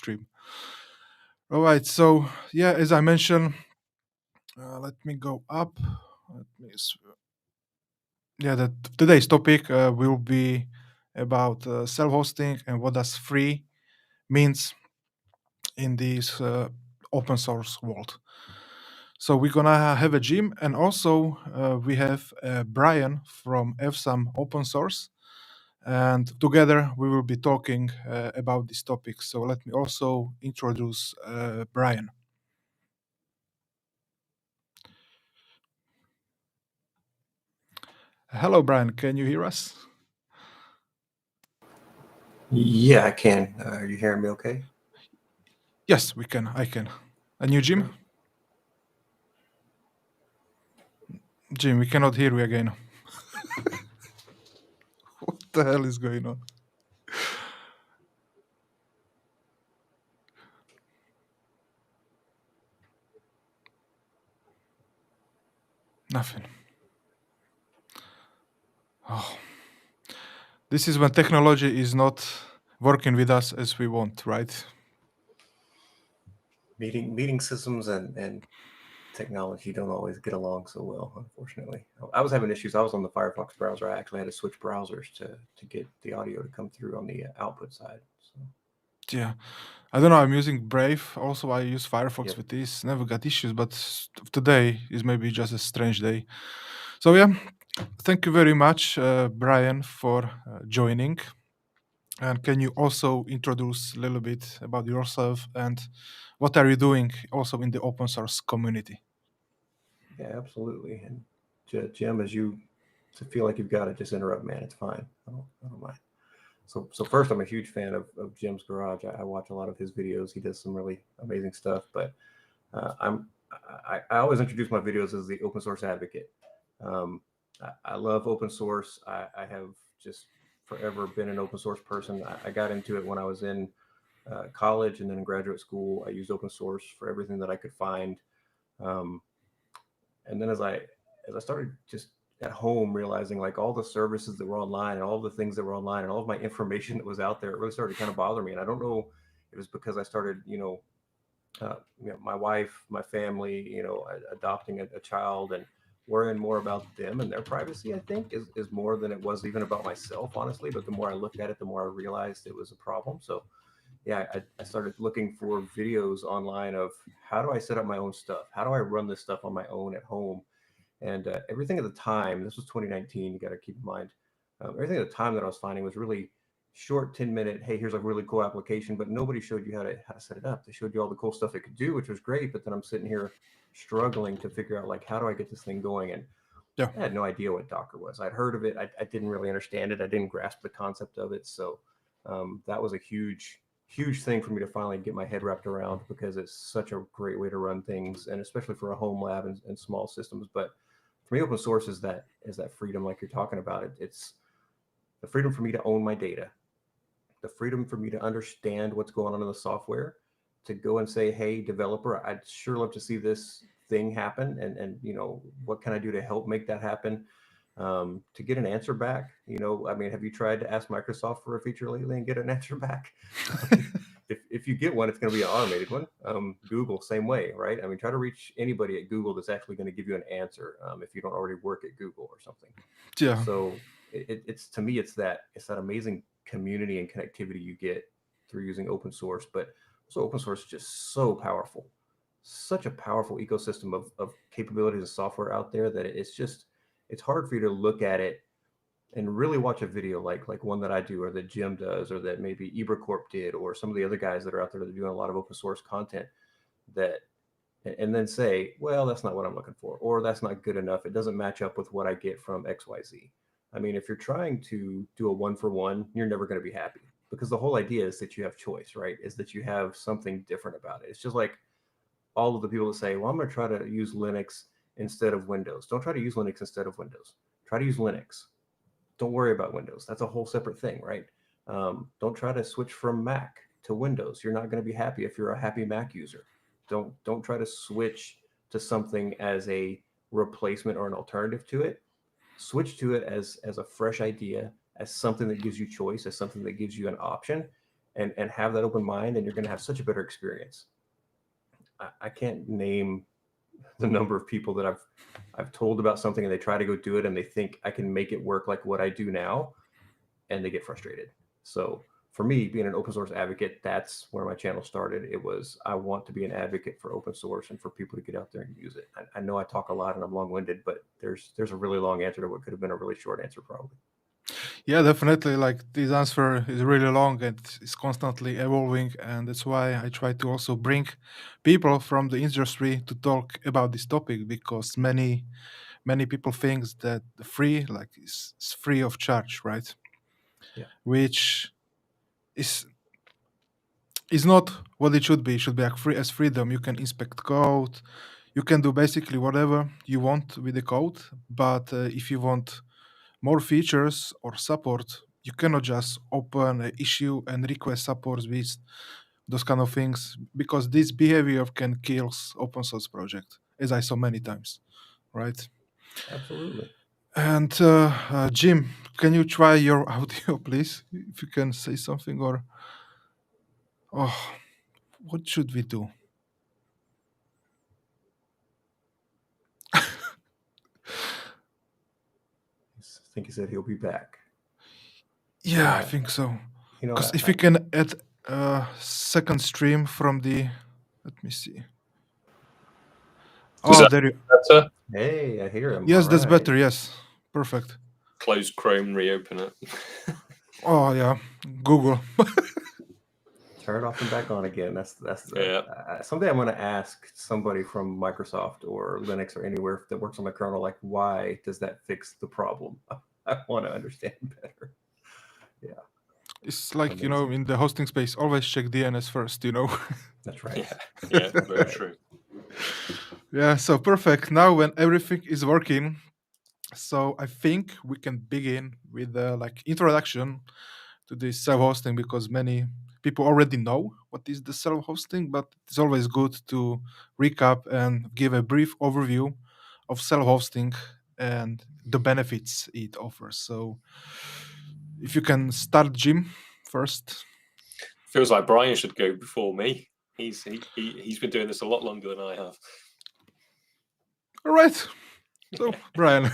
stream. All right. So yeah, as I mentioned, let me go up. Let me yeah, today's topic will be about self-hosting and what does free means in this open source world. So we're gonna have a Jim, and also we have Brian from Evsam Open Source, and together we will be talking about this topic. So let me also introduce Brian. Hello, Brian. Can you hear us? Yeah, I can. Are you hearing me okay? Yes, we can. I can. And you, Jim? Great. Jim, we cannot hear you again. What the hell is going on? Nothing. Oh. This is when technology is not working with us as we want, right? Meeting systems and technology don't always get along so well, unfortunately. I was having issues. I was on the Firefox browser. I actually had to switch browsers to get the audio to come through on the output side. So, Yeah. I don't know. I'm using Brave. Also, I use Firefox yep. with this. Never got issues, but today is maybe just a strange day. So, yeah, thank you very much, Brian, for joining. And can you also introduce a little bit about yourself and what are you doing also in the open source community? Yeah, absolutely. And Jim, as you to feel like you've got to just interrupt, man, it's fine. I don't mind. So first, I'm a huge fan of Jim's Garage. I watch a lot of his videos. He does some really amazing stuff. But I always introduce my videos as the open source advocate. Um, I love open source. I have just forever been an open source person. I got into it when I was in college and then in graduate school. I used open source for everything that I could find. Um, and then as I started just at home realizing like all the services that were online and all the things that were online and all of my information that was out there, it really started to kind of bother me. And I don't know if it was because I started, my wife, my family, adopting a child and worrying more about them and their privacy, I think is more than it was even about myself, honestly. But the more I looked at it, the more I realized it was a problem. So yeah, I started looking for videos online of how do I set up my own stuff? How do I run this stuff on my own at home? And everything at the time, this was 2019, you got to keep in mind, everything at the time that I was finding was really short 10-minute, hey, here's a really cool application, but nobody showed you how to set it up. They showed you all the cool stuff it could do, which was great. But then I'm sitting here struggling to figure out like, how do I get this thing going? And Yeah. I had no idea what Docker was. I'd heard of it. I didn't really understand it. I didn't grasp the concept of it. So that was a huge thing for me to finally get my head wrapped around because it's such a great way to run things, and especially for a home lab and small systems. But for me, open source is that freedom, like you're talking about. It's the freedom for me to own my data, the freedom for me to understand what's going on in the software, to go and say, hey, developer, I'd sure love to see this thing happen, and what can I do to help make that happen? To get an answer back, I mean, have you tried to ask Microsoft for a feature lately and get an answer back? If you get one, it's going to be an automated one. Google, same way, right? I mean, try to reach anybody at Google that's actually going to give you an answer if you don't already work at Google or something. Yeah. So it's to me, it's that amazing community and connectivity you get through using open source. But also, open source is just so powerful, such a powerful ecosystem of capabilities and software out there that it's hard for you to look at it and really watch a video like one that I do or that Jim does or that maybe Ebercorp did or some of the other guys that are out there that are doing a lot of open source content that and then say, well, that's not what I'm looking for, or that's not good enough. It doesn't match up with what I get from XYZ. I mean, if you're trying to do a one for one, you're never going to be happy because the whole idea is that you have choice, right? Is that you have something different about it. It's just like all of the people that say, well, I'm going to try to use Linux instead of Windows. Don't try to use Linux instead of Windows. Try to use Linux. Don't worry about Windows. That's a whole separate thing, right? Don't try to switch from Mac to Windows. You're not going to be happy if you're a happy Mac user. Don't try to switch to something as a replacement or an alternative to it. Switch to it as a fresh idea, as something that gives you choice, as something that gives you an option, and have that open mind, and you're going to have such a better experience. I can't name the number of people that I've told about something and they try to go do it and they think I can make it work like what I do now, and they get frustrated. So for me, being an open source advocate, that's where my channel started. It was, I want to be an advocate for open source and for people to get out there and use it. I know I talk a lot and I'm long winded, but there's a really long answer to what could have been a really short answer probably. Yeah, definitely. Like this answer is really long and it's constantly evolving, and that's why I try to also bring people from the industry to talk about this topic, because many people think that the free like is free of charge, right? Yeah, Which is is not what it should be. It should be like free as freedom. You can inspect code, you can do basically whatever you want with the code, but if you want more features or support, you cannot just open an issue and request support with those kind of things, because this behavior can kill open source project, as I saw many times, right? absolutely. And Jim, can you try your audio, please? If you can say something, or oh, what should we do? I think he said he'll be back. Yeah, I Yeah, think so. you know, Because if we can add a second stream from the, let me see. Is Oh, that there you. better? hey, I hear him. All Yes, that's right. better. Yes, perfect. Close Chrome, reopen it. Oh yeah, Google. Turn it off and back on again. That's the Yeah. someday I'm going to ask somebody from Microsoft or Linux or anywhere that works on the kernel, like, why does that fix the problem? I want to understand better. Yeah, It's like, amazing. in the hosting space, always check DNS first. That's right. Yeah. Yeah. That's Very right. true. Yeah, so perfect. Now when everything is working, so I think we can begin with like introduction to this self-hosting, because many people already know what is the self-hosting, but it's always good to recap and give a brief overview of self-hosting and the benefits it offers. So if you can start, Jim, first. Feels like Brian should go before me. He's been doing this a lot longer than I have. All right. So, Brian.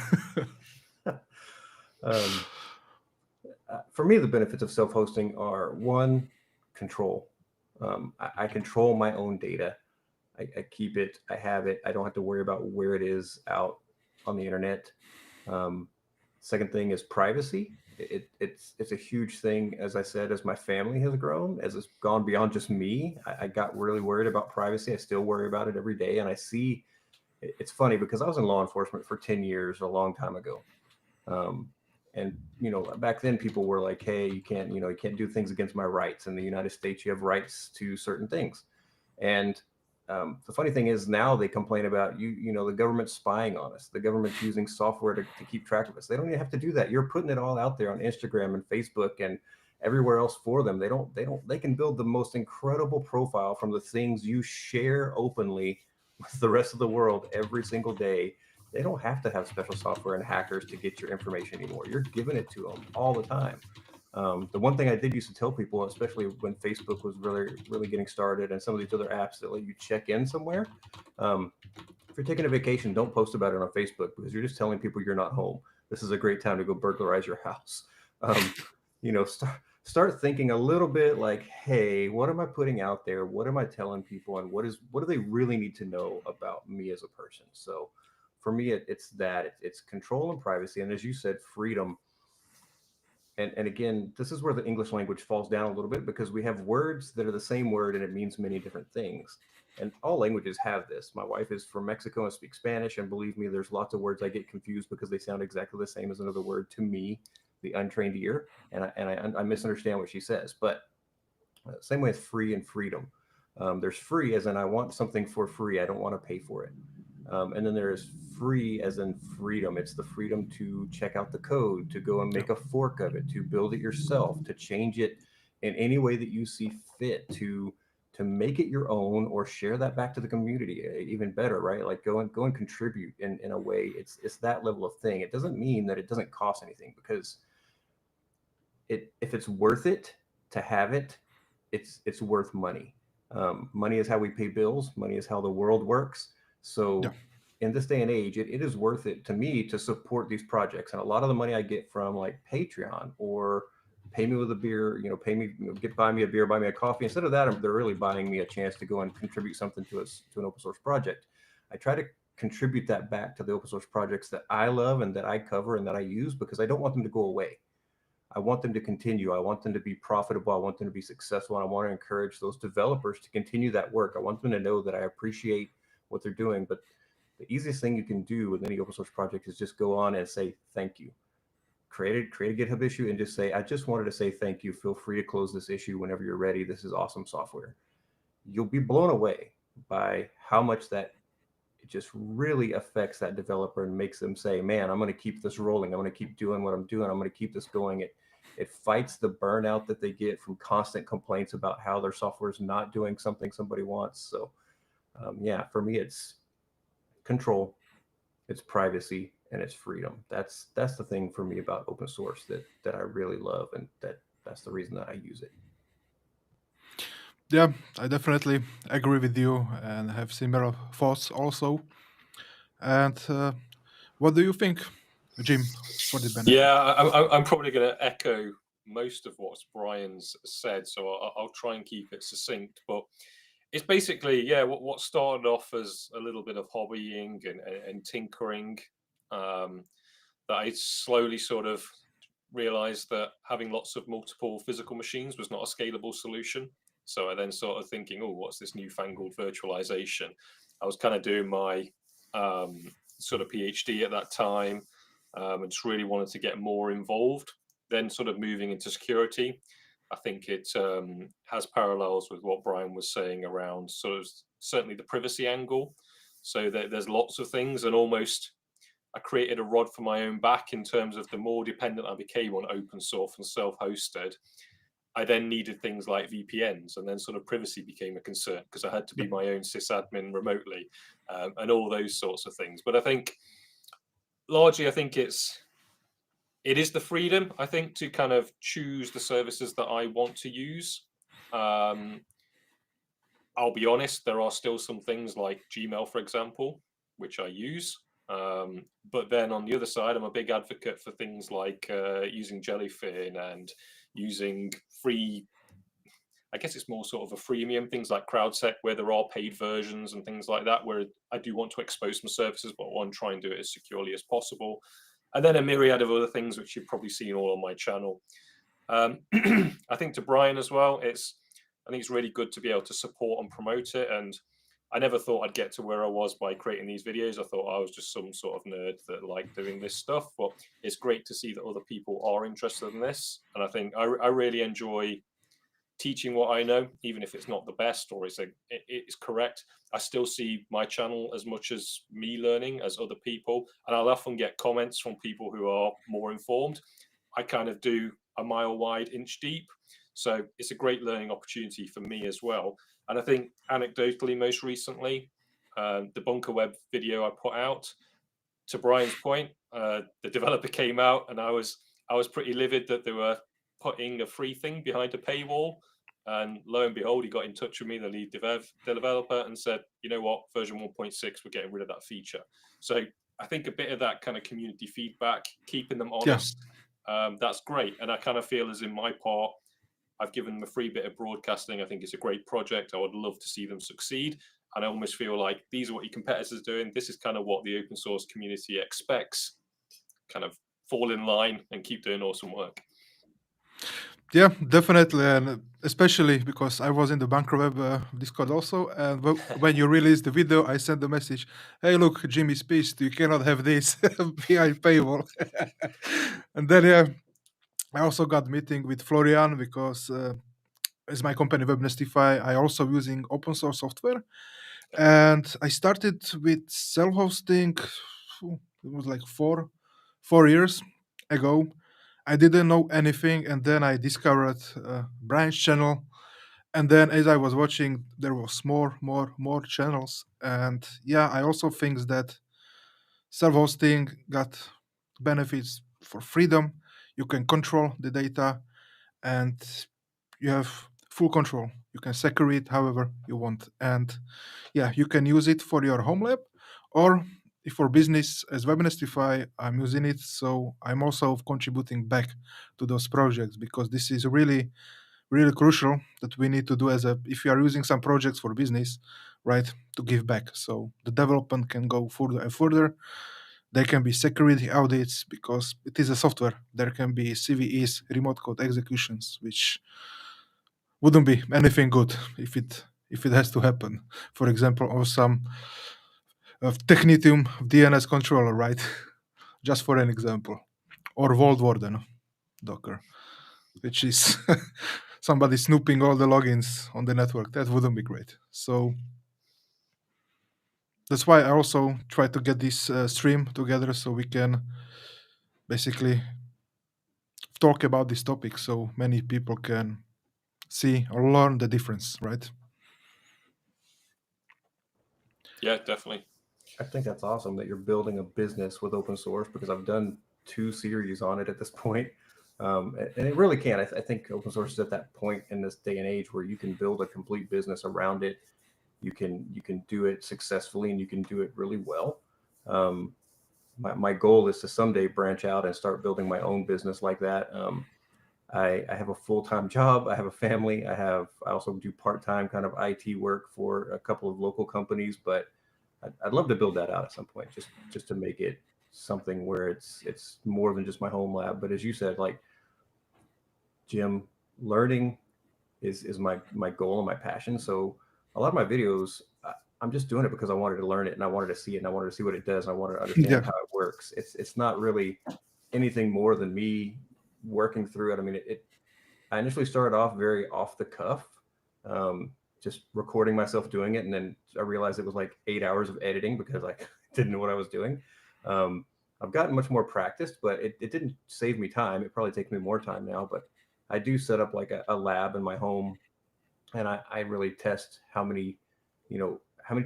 For me, the benefits of self-hosting are, one, control. I control my own data. I keep it. I have it. I don't have to worry about where it is out on the internet. Um, Second thing is privacy. It's a huge thing, as I said, as my family has grown, as it's gone beyond just me. I got really worried about privacy. I still worry about it every day, and I see. It's funny because I was in law enforcement for 10 years, a long time ago. Um, and back then people were like, hey, you can't do things against my rights. In the United States, you have rights to certain things. And the funny thing is, now they complain about the government's spying on us. The government's using software to keep track of us. They don't even have to do that. You're putting it all out there on Instagram and Facebook and everywhere else for them. They can build the most incredible profile from the things you share openly with the rest of the world every single day. They don't have to have special software and hackers to get your information anymore. You're giving it to them all the time. The one thing I did used to tell people, especially when Facebook was really, really getting started and some of these other apps that let you check in somewhere, if you're taking a vacation, don't post about it on Facebook, because you're just telling people you're not home. This is a great time to go burglarize your house. Start thinking a little bit like, hey, what am I putting out there? What am I telling people? And what do they really need to know about me as a person? So for me, it's that. It's control and privacy. And as you said, freedom. And again, this is where the English language falls down a little bit, because we have words that are the same word and it means many different things. And all languages have this. My wife is from Mexico and speaks Spanish, and believe me, there's lots of words I get confused because they sound exactly the same as another word to me, the untrained ear, and I misunderstand what she says. But same way with free and freedom. There's free as in I want something for free. I don't want to pay for it. And then there's free as in freedom. It's the freedom to check out the code, to go and Yeah. make a fork of it, to build it yourself, to change it in any way that you see fit, to make it your own or share that back to the community. Even better, right? Like go and contribute in a way. It's that level of thing. It doesn't mean that it doesn't cost anything, because if it's worth it to have it, it's worth money. Money is how we pay bills. Money is how the world works. Yeah. So in this day and age, it is worth it to me to support these projects. And a lot of the money I get from like Patreon or pay me with a beer, pay me, buy me a beer, buy me a coffee. Instead of that, they're really buying me a chance to go and contribute something to us, to an open source project. I try to contribute that back to the open source projects that I love and that I cover and that I use, because I don't want them to go away. I want them to continue. I want them to be profitable. I want them to be successful. And I want to encourage those developers to continue that work. I want them to know that I appreciate what they're doing. But the easiest thing you can do with any open source project is just go on and say thank you. Create a GitHub issue and just say, I just wanted to say thank you. Feel free to close this issue whenever you're ready. This is awesome software. You'll be blown away by how much that it just really affects that developer and makes them say, man, I'm going to keep this rolling. I'm going to keep doing what I'm doing. I'm going to keep this going. It fights the burnout that they get from constant complaints about how their software is not doing something somebody wants. So yeah, for me, it's control, it's privacy, and it's freedom. That's the thing for me about open source that I really love, and that's the reason that I use it. Yeah, I definitely agree with you and have similar thoughts also. And what do you think, Jim, for the benefit? Yeah, I'm probably going to echo most of what Brian's said, so I'll try and keep it succinct. But it's basically, yeah, what started off as a little bit of hobbying and tinkering, that I slowly sort of realized that having lots of multiple physical machines was not a scalable solution. So I then sort of thinking, oh, what's this newfangled virtualization? I was kind of doing my sort of PhD at that time, and just really wanted to get more involved. Then sort of moving into security. I think it has parallels with what Brian was saying around sort of certainly the privacy angle. So there's lots of things, and almost I created a rod for my own back in terms of the more dependent I became on open source and self-hosted, I then needed things like VPNs, and then sort of privacy became a concern because I had to be my own sysadmin remotely, and all those sorts of things. But I think largely, I think it is the freedom, I think, to kind of choose the services that I want to use. I'll be honest, there are still some things like Gmail, for example, which I use. But then on the other side, I'm a big advocate for things like using Jellyfin and using free, I guess it's more sort of a freemium, things like CrowdSec, where there are paid versions and things like that, where I do want to expose some services, but I want to try and do it as securely as possible. And then a myriad of other things, which you've probably seen all on my channel. I think to Brian as well, I think it's really good to be able to support and promote it. And I never thought I'd get to where I was by creating these videos. I thought I was just some sort of nerd that liked doing this stuff. But it's great to see that other people are interested in this. And I think I really enjoy teaching what I know, even if it's not the best or it's correct. I still see my channel as much as me learning as other people. And I'll often get comments from people who are more informed. I kind of do a mile wide, inch deep. So it's a great learning opportunity for me as well. And I think anecdotally, most recently, the Bunker Web video I put out, to Brian's point, the developer came out and I was pretty livid that they were putting a free thing behind a paywall. And lo and behold, he got in touch with me, the lead developer, and said, you know what, version 1.6, we're getting rid of that feature. So I think a bit of that kind of community feedback, keeping them honest, that's great. And I kind of feel as in my part, I've given them a free bit of broadcasting. I think it's a great project. I would love to see them succeed. And I almost feel like these are what your competitors are doing. This is kind of what the open source community expects. Kind of fall in line and keep doing awesome work. Yeah, definitely, and especially because I was in the Bunker Web Discord also, and when you released the video, I sent the message, "Hey, look, Jimmy's pissed. You cannot have this behind paywall." And then yeah, I also got meeting with Florian because as my company Webnestify, I also using open source software, and I started with self-hosting. It was like 4 years ago. I didn't know anything, and then I discovered Brian's channel. And then, as I was watching, there was more channels. And yeah, I also think that self-hosting got benefits for freedom. You can control the data, and you have full control. You can secure it however you want, and yeah, you can use it for your home lab, or if for business as Webnestify, I'm using it. So I'm also contributing back to those projects, because this is really crucial that we need to do as a, if you are using some projects for business, right, to give back. So the development can go further and further. There can be security audits because it is a software. There can be CVEs, remote code executions, which wouldn't be anything good if it has to happen. For example, or some Technitium DNS controller, right? Just for an example, or Vault Warden Docker, which is somebody snooping all the logins on the network. That wouldn't be great. So that's why I also try to get this stream together so we can basically talk about this topic so many people can see or learn the difference, right? Yeah, definitely. I think that's awesome that you're building a business with open source, because I've done 2 series on it at this point. And it really can. I think open source is at that point in this day and age where you can build a complete business around it. You can do it successfully, and you can do it really well. Um, my goal is to someday branch out and start building my own business like that. I have a full-time job. I have a family. I also do part-time kind of IT work for a couple of local companies, but I'd love to build that out at some point, just to make it something where it's more than just my home lab. But as you said, like, Jim, learning is my goal and my passion. So a lot of my videos, I'm just doing it because I wanted to learn it, and I wanted to see it, and I wanted to see what it does, and I wanted to Yeah. understand how it works. It's not really anything more than me working through it. I mean, I initially started off very off the cuff, just recording myself doing it, and then I realized it was like 8 hours of editing because I didn't know what I was doing. I've gotten much more practiced, but it didn't save me time. It probably takes me more time now, but I do set up like a lab in my home, and I really test how many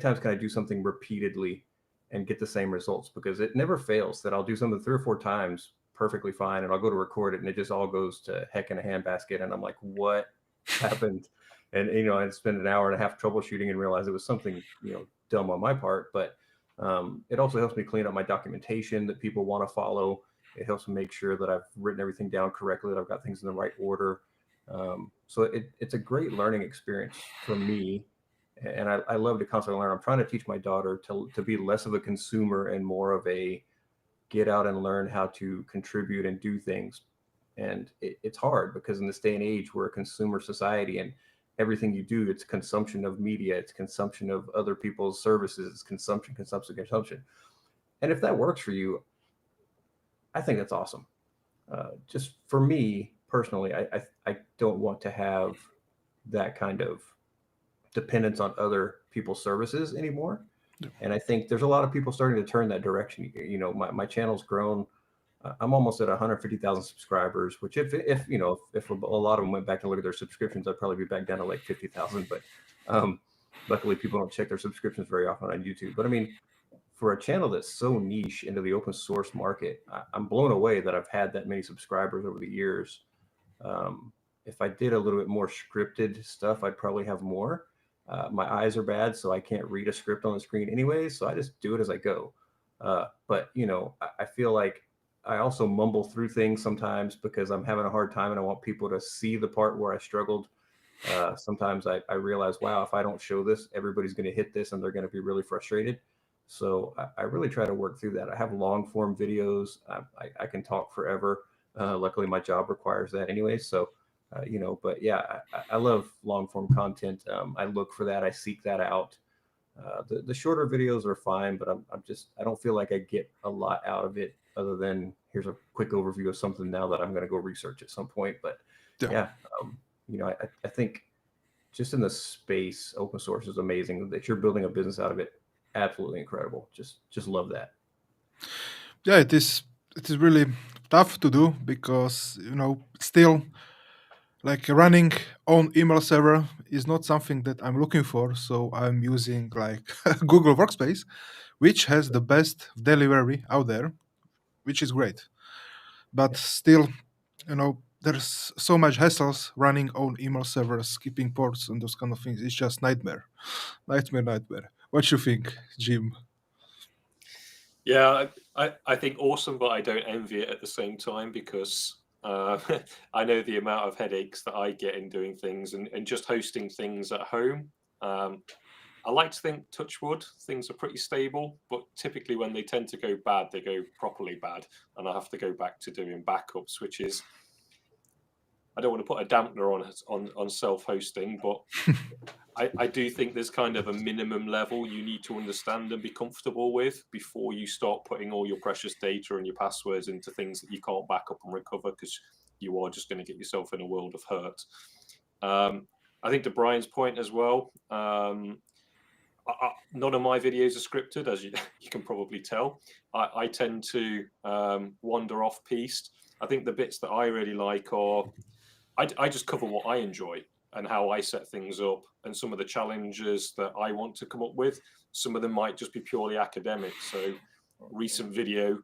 times can I do something repeatedly and get the same results, because it never fails that I'll do something 3 or 4 times perfectly fine, and I'll go to record it and it just all goes to heck in a handbasket, and I'm like, what happened? And I'd spend an hour and a half troubleshooting and realize it was something dumb on my part. But it also helps me clean up my documentation that people want to follow. It helps me make sure that I've written everything down correctly, that I've got things in the right order. So it's a great learning experience for me, and I love to constantly learn. I'm trying to teach my daughter to be less of a consumer and more of a get out and learn how to contribute and do things. And it's hard because in this day and age, we're a consumer society, and everything you do, it's consumption of media, it's consumption of other people's services, it's consumption. And if that works for you, I think that's awesome. Just for me personally, I don't want to have that kind of dependence on other people's services anymore. And I think there's a lot of people starting to turn that direction. My channel's grown. I'm almost at 150,000 subscribers, which if a lot of them went back to look at their subscriptions, I'd probably be back down to like 50,000. But luckily, people don't check their subscriptions very often on YouTube. But I mean, for a channel that's so niche into the open source market, I'm blown away that I've had that many subscribers over the years. If I did a little bit more scripted stuff, I'd probably have more. My eyes are bad, so I can't read a script on the screen anyway, so I just do it as I go. But I feel like I also mumble through things sometimes because I'm having a hard time and I want people to see the part where I struggled. Sometimes I realize, wow, if I don't show this, everybody's going to hit this and they're going to be really frustrated. So I really try to work through that. I have long form videos. I can talk forever. Luckily, my job requires that anyway. So, but yeah, I love long form content. I look for that. I seek that out. The shorter videos are fine, but I don't feel like I get a lot out of it other than here's a quick overview of something now that I'm going to go research at some point. But yeah, I think just in the space, open source is amazing. That you're building a business out of it, absolutely incredible. Just love that. Yeah, it is really tough to do because still, like, running on email server is not something that I'm looking for. So I'm using like Google Workspace, which has the best delivery out there, which is great. But still, there's so much hassles running own email servers, skipping ports, and those kind of things. It's just nightmare, nightmare. What you think, Jim? Yeah, I think awesome, but I don't envy it at the same time because I know the amount of headaches that I get in doing things and just hosting things at home. I like to think, touch wood, things are pretty stable, but typically when they tend to go bad, they go properly bad, and I have to go back to doing backups, which is I don't want to put a dampener on self-hosting, but I do think there's kind of a minimum level you need to understand and be comfortable with before you start putting all your precious data and your passwords into things that you can't back up and recover because you are just going to get yourself in a world of hurt. I think to Brian's point as well, none of my videos are scripted, as you can probably tell. I tend to wander off piste. I think the bits that I really like are I just cover what I enjoy and how I set things up and some of the challenges that I want to come up with. Some of them might just be purely academic. So recent video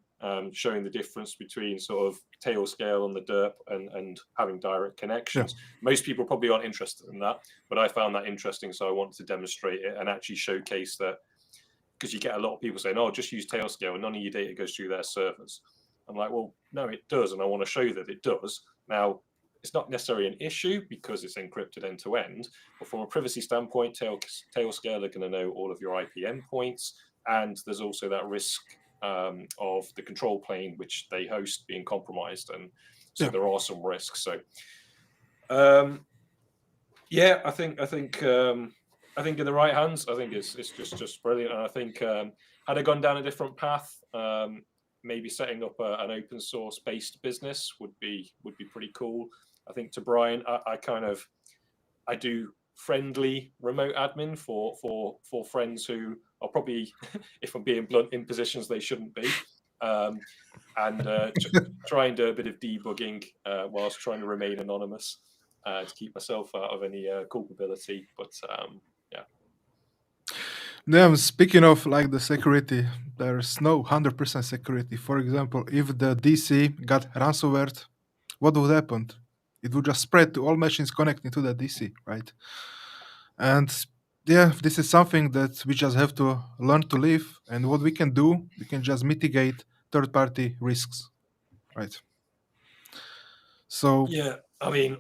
showing the difference between sort of tail scale on the derp and having direct connections. Yeah. Most people probably aren't interested in that, but I found that interesting. So I wanted to demonstrate it and actually showcase that, because you get a lot of people saying, oh, just use tail scale and none of your data goes through their servers. I'm like, well, no, it does. And I want to show that it does. Now, it's not necessarily an issue because it's encrypted end to end, but from a privacy standpoint, Tailscale are going to know all of your IP endpoints, and there's also that risk of the control plane which they host being compromised, and so there are some risks. So, yeah, I think in the right hands, I think it's just brilliant, and I think had I gone down a different path, maybe setting up an open source based business would be pretty cool. I think to Brian, I do friendly remote admin for friends who are probably, if I'm being blunt, in positions they shouldn't be, and try and do a bit of debugging whilst trying to remain anonymous to keep myself out of any culpability. But yeah. Yeah, speaking of like the security, there's no 100% security. For example, if the DC got ransomware, what would happen? It would just spread to all machines connecting to the DC, right? And yeah, this is something that we just have to learn to live. And what we can do, we can just mitigate third-party risks, right? So yeah, I mean,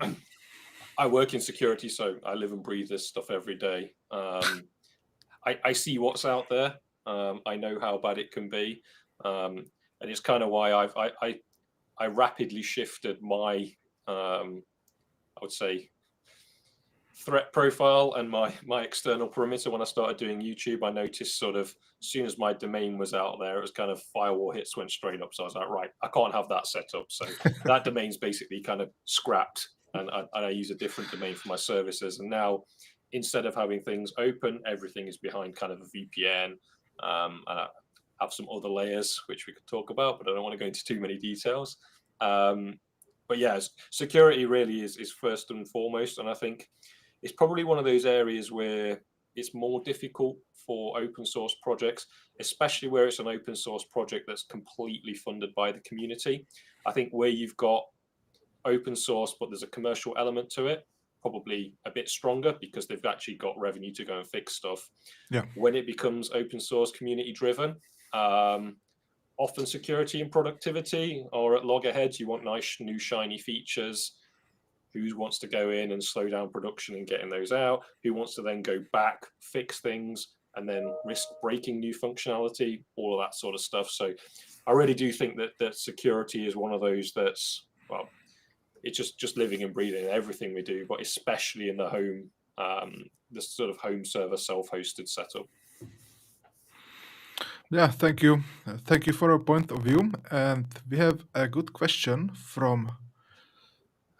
I work in security, so I live and breathe this stuff every day. I see what's out there. I know how bad it can be, and it's kind of why I rapidly shifted my I would say threat profile and my external perimeter. When I started doing YouTube, I noticed sort of as soon as my domain was out there, it was kind of firewall hits went straight up. So I was like, right, I can't have that set up. So that domain's basically kind of scrapped, and I use a different domain for my services. And now instead of having things open, everything is behind kind of a VPN. And I have some other layers which we could talk about, but I don't want to go into too many details. But yeah, security really is first and foremost. And I think it's probably one of those areas where it's more difficult for open source projects, especially where it's an open source project that's completely funded by the community. I think where you've got open source, but there's a commercial element to it, probably a bit stronger because they've actually got revenue to go and fix stuff. Yeah. When it becomes open source community driven, often security and productivity are at loggerheads. You want nice new shiny features. Who wants to go in and slow down production and getting those out? Who wants to then go back, fix things, and then risk breaking new functionality? All of that sort of stuff. So I really do think that security is one of those that's, well, it's just living and breathing in everything we do, but especially in the home, the sort of home server self-hosted setup. Yeah, thank you. Thank you for your point of view. And we have a good question from,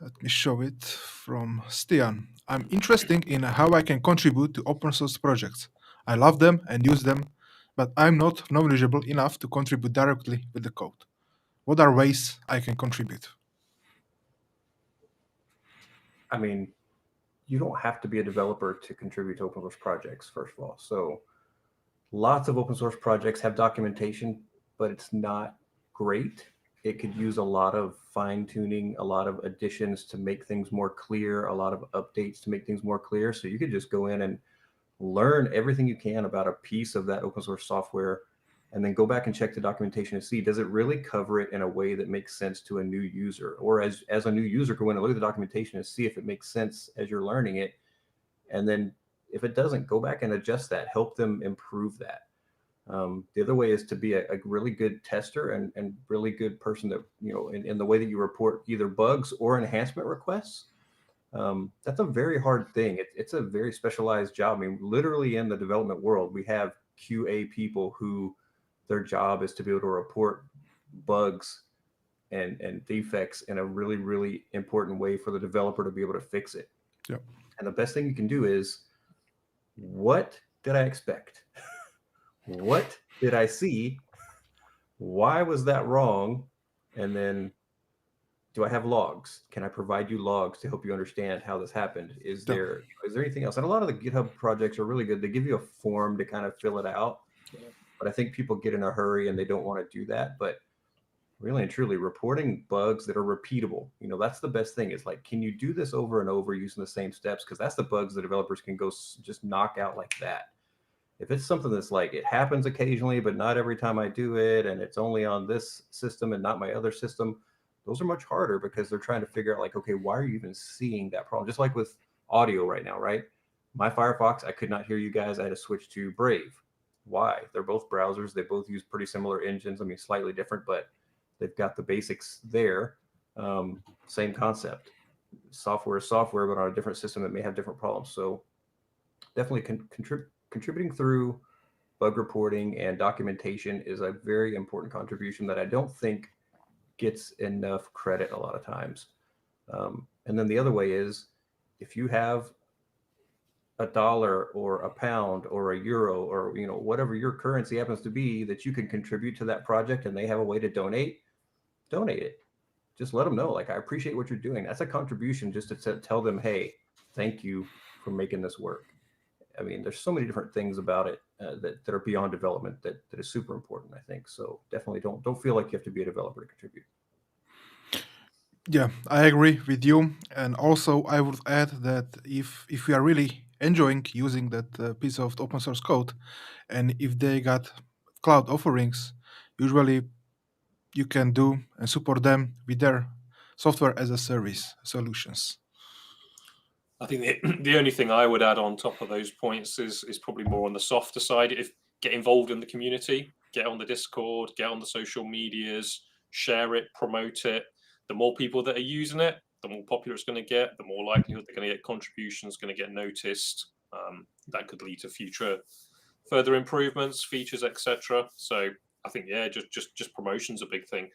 let me show it, from Stian. I'm interested in how I can contribute to open source projects. I love them and use them, but I'm not knowledgeable enough to contribute directly with the code. What are ways I can contribute? I mean, you don't have to be a developer to contribute to open source projects, first of all. So lots of open source projects have documentation, but it's not great. it could use a lot of fine tuning, a lot of additions to make things more clear, a lot of updates to make things more clear. So you could just go in and learn everything you can about a piece of that open source software, and then go back and check the documentation to see, does it really cover it in a way that makes sense to a new user? Or as a new user, go in and look at the documentation and see if it makes sense as you're learning it. And then if it doesn't, go back and adjust that, help them improve that. The other way is to be a really good tester and really good person that, in the way that you report either bugs or enhancement requests. That's a very hard thing. It's a very specialized job. I mean, literally in the development world, we have QA people who their job is to be able to report bugs and defects in a really, really important way for the developer to be able to fix it. Yep. And the best thing you can do is, what did I expect? What did I see? Why was that wrong? And then, do I have logs? Can I provide you logs to help you understand how this happened? Is there anything else? And a lot of the GitHub projects are really good. They give you a form to kind of fill it out. Yeah. But I think people get in a hurry and they don't want to do that. But really and truly, reporting bugs that are repeatable, that's the best thing. Is like, can you do this over and over using the same steps? Because that's the bugs the developers can go just knock out like that. If it's something that's like, it happens occasionally, but not every time I do it, and it's only on this system and not my other system, those are much harder because they're trying to figure out, like, okay, why are you even seeing that problem? Just like with audio right now, right? My Firefox, I could not hear you guys. I had to switch to Brave. Why? They're both browsers. They both use pretty similar engines. I mean, slightly different, but they've got the basics there. Same concept. Software is software, but on a different system, it may have different problems. So definitely contributing through bug reporting and documentation is a very important contribution that I don't think gets enough credit a lot of times. And then the other way is, if you have $1 or a pound or a euro or whatever your currency happens to be that you can contribute to that project, and they have a way to donate it. Just let them know, like, I appreciate what you're doing. That's a contribution, just to tell them, hey, thank you for making this work. I mean, there's so many different things about it that are beyond development that is super important, I think. So definitely don't feel like you have to be a developer to contribute. Yeah, I agree with you. And also, I would add that if we are really enjoying using that piece of open source code, and if they got cloud offerings, usually you can do and support them with their software as a service solutions. I think the only thing I would add on top of those points is probably more on the softer side. If get involved in the community, get on the Discord, get on the social medias, share it, promote it. The more people that are using it, the more popular it's going to get, the more likelihood they're going to get contributions, going to get noticed. That could lead to future further improvements, features, etc. So I think, yeah, just promotion's a big thing.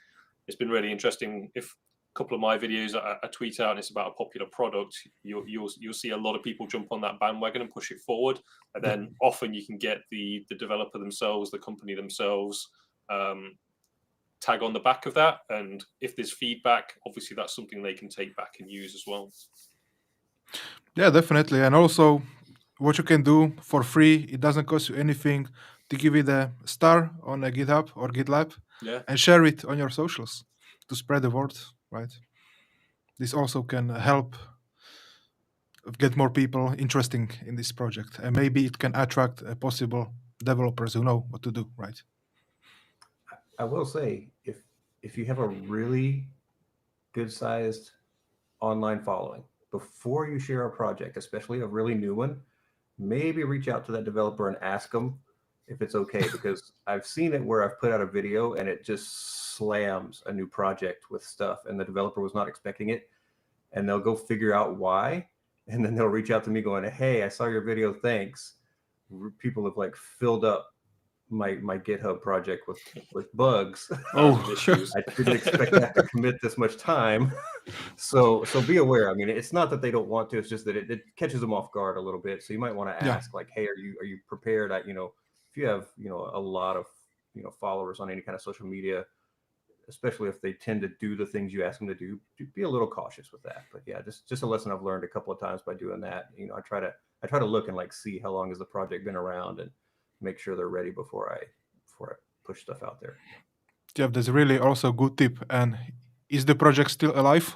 It's been really interesting. If a couple of my videos I tweet out and it's about a popular product, you'll see a lot of people jump on that bandwagon and push it forward, and then often you can get the developer themselves, the company themselves, tag on the back of that, and if there's feedback, obviously that's something they can take back and use as well. Yeah, definitely. And also, what you can do for free, it doesn't cost you anything to give it a star on a GitHub or GitLab, Yeah, and share it on your socials to spread the word, right? This also can help get more people interesting in this project, and maybe it can attract possible developers who know what to do, right? I will say, if you have a really good sized online following, before you share a project, especially a really new one, maybe reach out to that developer and ask them if it's okay, because I've seen it where I've put out a video and it just slams a new project with stuff and the developer was not expecting it, and they'll go figure out why, and then they'll reach out to me going, hey, I saw your video, thanks. People have like filled up my GitHub project with bugs. issues. I didn't expect to have to commit this much time. So be aware. I mean, it's not that they don't want to, it's just that it catches them off guard a little bit. So you might want to ask, like, hey, are you prepared? If you have, a lot of, followers on any kind of social media, especially if they tend to do the things you ask them to do, be a little cautious with that. But yeah, just a lesson I've learned a couple of times by doing that. I try to look and like see how long has the project been around and make sure they're ready before I push stuff out there. Jeff, that's really also a good tip. And is the project still alive?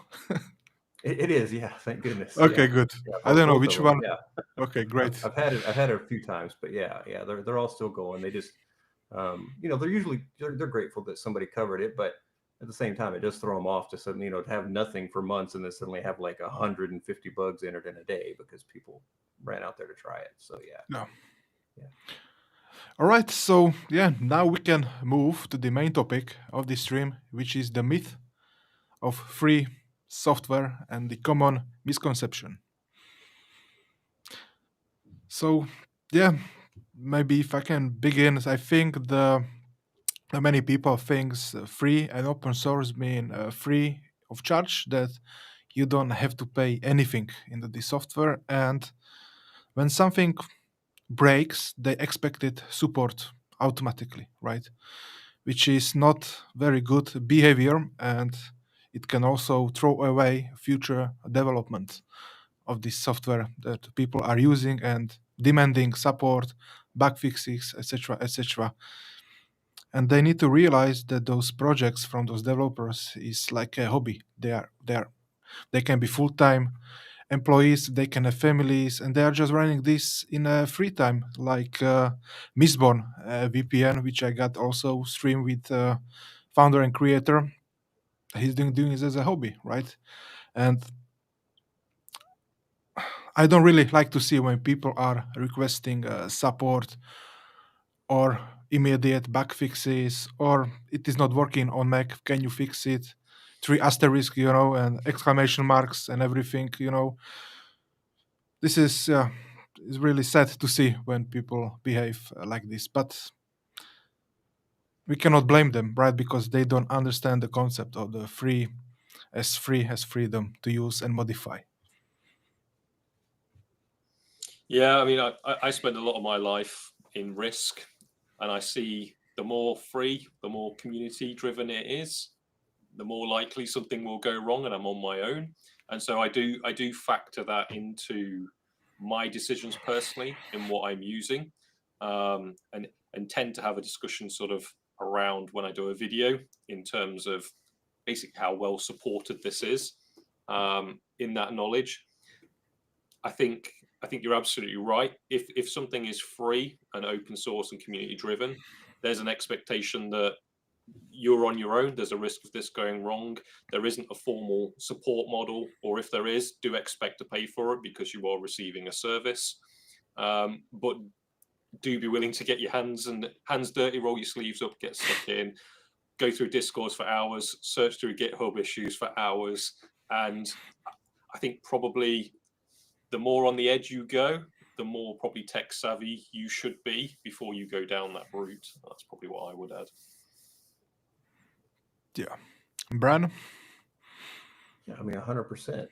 It is, yeah. Thank goodness. Okay, Yeah, good. yeah. I don't know Both of which them. one. Yeah, Okay, great. I've had it a few times, but yeah, they're all still going. They just, they're usually they're grateful that somebody covered it, but at the same time, it does throw them off to suddenly, to have nothing for months and then suddenly have like 150 bugs entered in a day because people ran out there to try it. So yeah, Yeah. yeah. All right. So yeah, now we can move to the main topic of this stream, which is the myth of free software and the common misconception. So yeah, maybe if I can begin, I think the many people thinks free and open source mean free of charge, that you don't have to pay anything into the software, and when something breaks they expect it support automatically, right? Which is not very good behavior, and it can also throw away future development of this software that people are using and demanding support, bug fixes, etc., etc. And they need to realize that those projects from those developers is like a hobby. They can be full-time employees, they can have families, and they are just running this in a free time, like Mistborn VPN, which I got also stream with founder and creator. He's doing this as a hobby, right? And I don't really like to see when people are requesting support or immediate bug fixes, or it is not working on Mac, can you fix it? Three asterisk, and exclamation marks and everything, This is really sad to see when people behave like this, but we cannot blame them, right? Because they don't understand the concept of the free as freedom to use and modify. Yeah, I mean, I spend a lot of my life in risk, and I see the more free, the more community driven it is, the more likely something will go wrong, and I'm on my own. And so I do factor that into my decisions personally in what I'm using, and tend to have a discussion sort of around when I do a video in terms of basically how well supported this is, in that knowledge. I think I think you're absolutely right. If something is free and open source and community driven, there's an expectation that you're on your own. There's a risk of this going wrong. There isn't a formal support model, or if there is, do expect to pay for it because you are receiving a service. But do be willing to get your hands dirty, roll your sleeves up, get stuck in, go through Discourse for hours, search through GitHub issues for hours, and I think probably the more on the edge you go, the more probably tech savvy you should be before you go down that route. That's probably what I would add. Yeah. Bran? Yeah, I mean, 100%.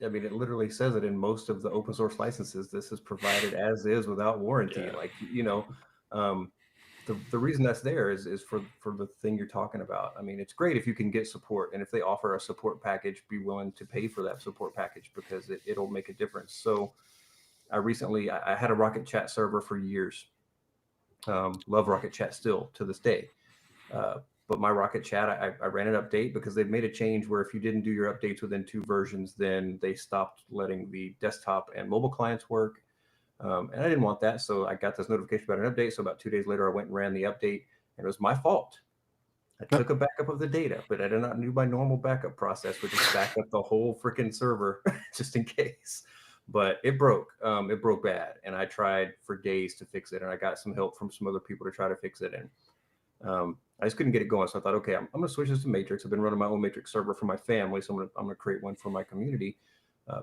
I mean, it literally says it in most of the open source licenses. This is provided as is without warranty. Yeah. Like, the reason that's there is for the thing you're talking about. I mean, it's great if you can get support, and if they offer a support package, be willing to pay for that support package because it'll make a difference. So, I had a Rocket Chat server for years. Love Rocket Chat still to this day. But my Rocket Chat, I ran an update because they've made a change where if you didn't do your updates within 2 versions, then they stopped letting the desktop and mobile clients work. And I didn't want that. So I got this notification about an update. So about 2 days later, I went and ran the update, and it was my fault. I took a backup of the data, but I did not do my normal backup process, which is back up the whole freaking server just in case. But it broke. It broke bad, and I tried for days to fix it, and I got some help from some other people to try to fix it. And I just couldn't get it going. So I thought, okay, I'm going to switch this to Matrix. I've been running my own Matrix server for my family, so I'm going to create one for my community.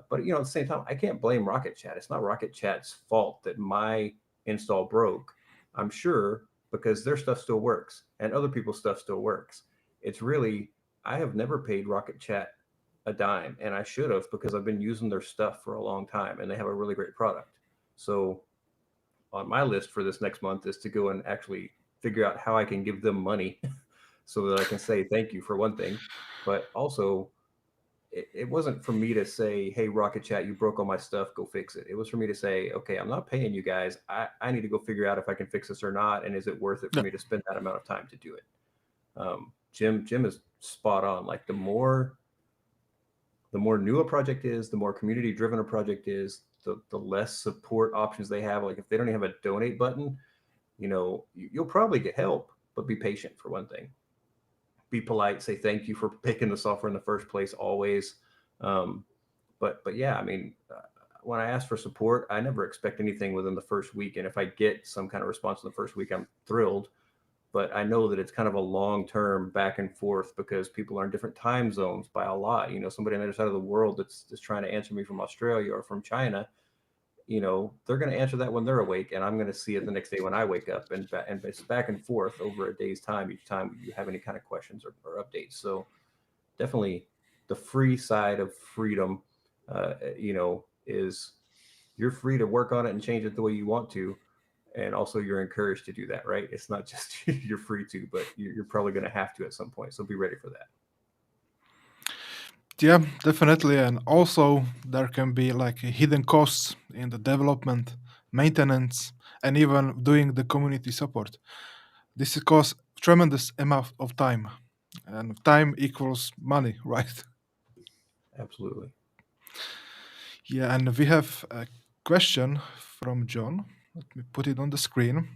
But at the same time, I can't blame Rocket Chat. It's not Rocket Chat's fault that my install broke. I'm sure because their stuff still works and other people's stuff still works. It's really, I have never paid Rocket Chat a dime, and I should have because I've been using their stuff for a long time, and they have a really great product. So on my list for this next month is to go and actually figure out how I can give them money so that I can say thank you for one thing, but also it wasn't for me to say, hey, Rocket Chat, you broke all my stuff, go fix it. It was for me to say, okay, I'm not paying you guys. I need to go figure out if I can fix this or not. And is it worth it for Yeah. me to spend that amount of time to do it? Jim is spot on. Like the more new a project is, the more community driven a project is, the less support options they have. Like if they don't even have a donate button, you'll probably get help, but be patient for one thing. Be polite, say thank you for picking the software in the first place always. But yeah, I mean, when I ask for support, I never expect anything within the first week. And if I get some kind of response in the first week, I'm thrilled. But I know that it's kind of a long-term back and forth because people are in different time zones by a lot. Somebody on the other side of the world that's just trying to answer me from Australia or from China, they're going to answer that when they're awake, and I'm going to see it the next day when I wake up, and it's back and forth over a day's time each time you have any kind of questions or updates. So definitely the free side of freedom, is you're free to work on it and change it the way you want to. And also you're encouraged to do that, right? It's not just you're free to, but you're probably going to have to at some point. So be ready for that. Yeah, definitely. And also, there can be like hidden costs in the development, maintenance, and even doing the community support. This costs tremendous amount of time, and time equals money, right? Absolutely. Yeah, and we have a question from John. Let me put it on the screen.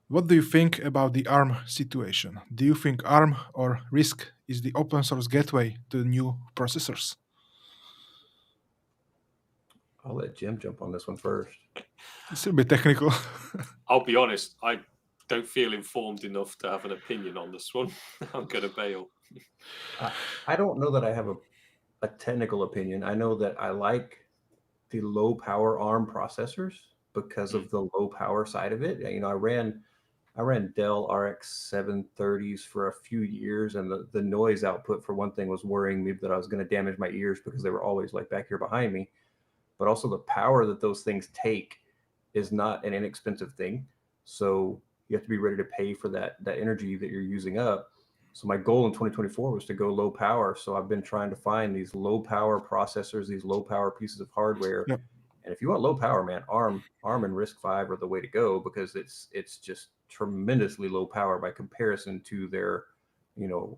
What do you think about the ARM situation? Do you think ARM or RISC is the open source gateway to new processors? I'll let Jim jump on this one first. It's a bit technical. I'll be honest, I don't feel informed enough to have an opinion on this one. I'm going to bail. I don't know that I have a technical opinion. I know that I like the low power ARM processors because of the low power side of it. I ran Dell RX 730s for a few years, and the noise output for one thing was worrying me that I was going to damage my ears because they were always like back here behind me. But also the power that those things take is not an inexpensive thing. So you have to be ready to pay for that energy that you're using up. So my goal in 2024 was to go low power. So I've been trying to find these low power processors, these low power pieces of hardware. Yep. And if you want low power, man, ARM and RISC-V are the way to go because it's just tremendously low power by comparison to their,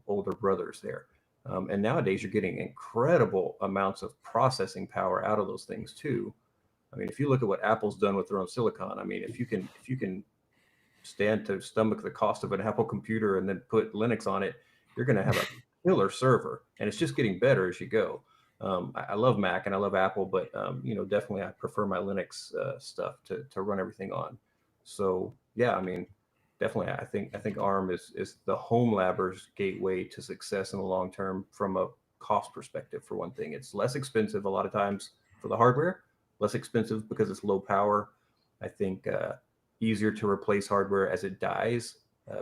older brothers there. And nowadays you're getting incredible amounts of processing power out of those things too. I mean, if you look at what Apple's done with their own silicon, I mean, if you can stand to stomach the cost of an Apple computer and then put Linux on it, you're going to have a killer server, and it's just getting better as you go. I love Mac and I love Apple, but definitely I prefer my Linux stuff to run everything on. So yeah, I mean, definitely I think ARM is the Homelabers gateway to success in the long term from a cost perspective. For one thing, it's less expensive a lot of times for the hardware, less expensive because it's low power. I think easier to replace hardware as it dies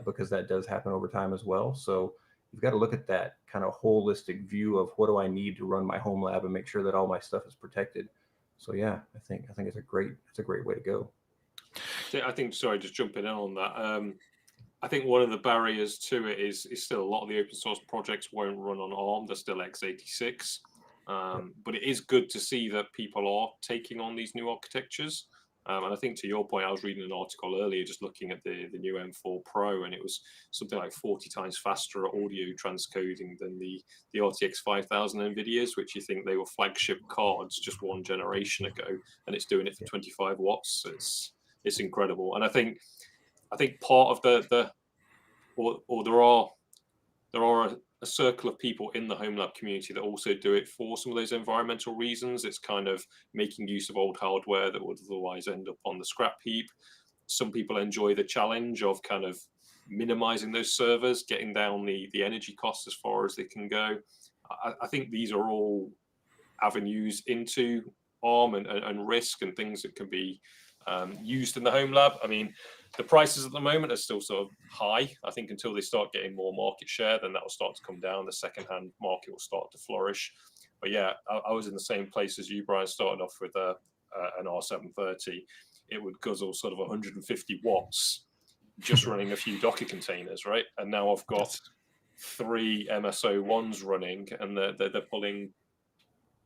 because that does happen over time as well. So you've got to look at that kind of holistic view of what do I need to run my home lab and make sure that all my stuff is protected. So yeah, I think it's a great way to go. I think sorry, just jumping in on that. I think one of the barriers to it is still a lot of the open source projects won't run on ARM. They're still x86. But it is good to see that people are taking on these new architectures. And I think to your point, I was reading an article earlier just looking at the new M4 Pro, and it was something like 40 times faster at audio transcoding than the RTX 5000 NVIDIAs, which you think they were flagship cards just one generation ago, and it's doing it for 25 watts. It's incredible. And I think part of there are a circle of people in the Homelab community that also do it for some of those environmental reasons. It's kind of making use of old hardware that would otherwise end up on the scrap heap. Some people enjoy the challenge of kind of minimizing those servers, getting down the energy costs as far as they can go. I think these are all avenues into ARM and RISC and things that can be used in the Homelab. I mean, the prices at the moment are still sort of high. I think until they start getting more market share, then that will start to come down. The secondhand market will start to flourish. But yeah, I was in the same place as you, Brian. Started off with an R730. It would guzzle sort of 150 watts just running a few Docker containers, right? And now I've got 3 MSO1s running, and they're pulling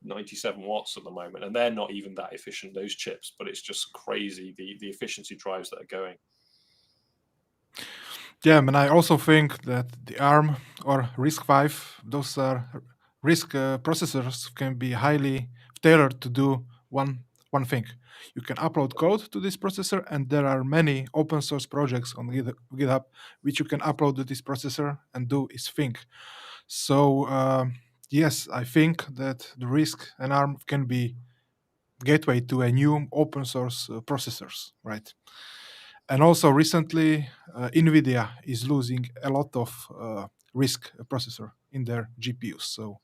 97 watts at the moment, and they're not even that efficient, those chips, but it's just crazy the efficiency drives that are going. Yeah, and I also think that the ARM or RISC-V, those are RISC processors, can be highly tailored to do one thing. You can upload code to this processor, and there are many open source projects on GitHub which you can upload to this processor and do its thing. So yes, I think that the RISC and ARM can be gateway to a new open source processors, right? And also recently, NVIDIA is losing a lot of RISC processor in their GPUs. So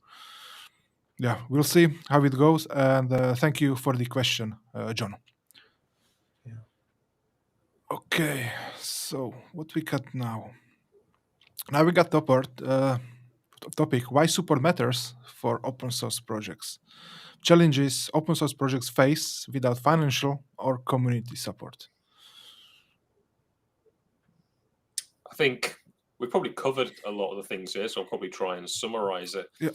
yeah, we'll see how it goes. And thank you for the question, John. Yeah. Okay, so what we got now? Now we got topic why support matters for open source projects. Challenges open source projects face without financial or community support. I think we've probably covered a lot of the things here, so I'll probably try and summarize it. Yeah.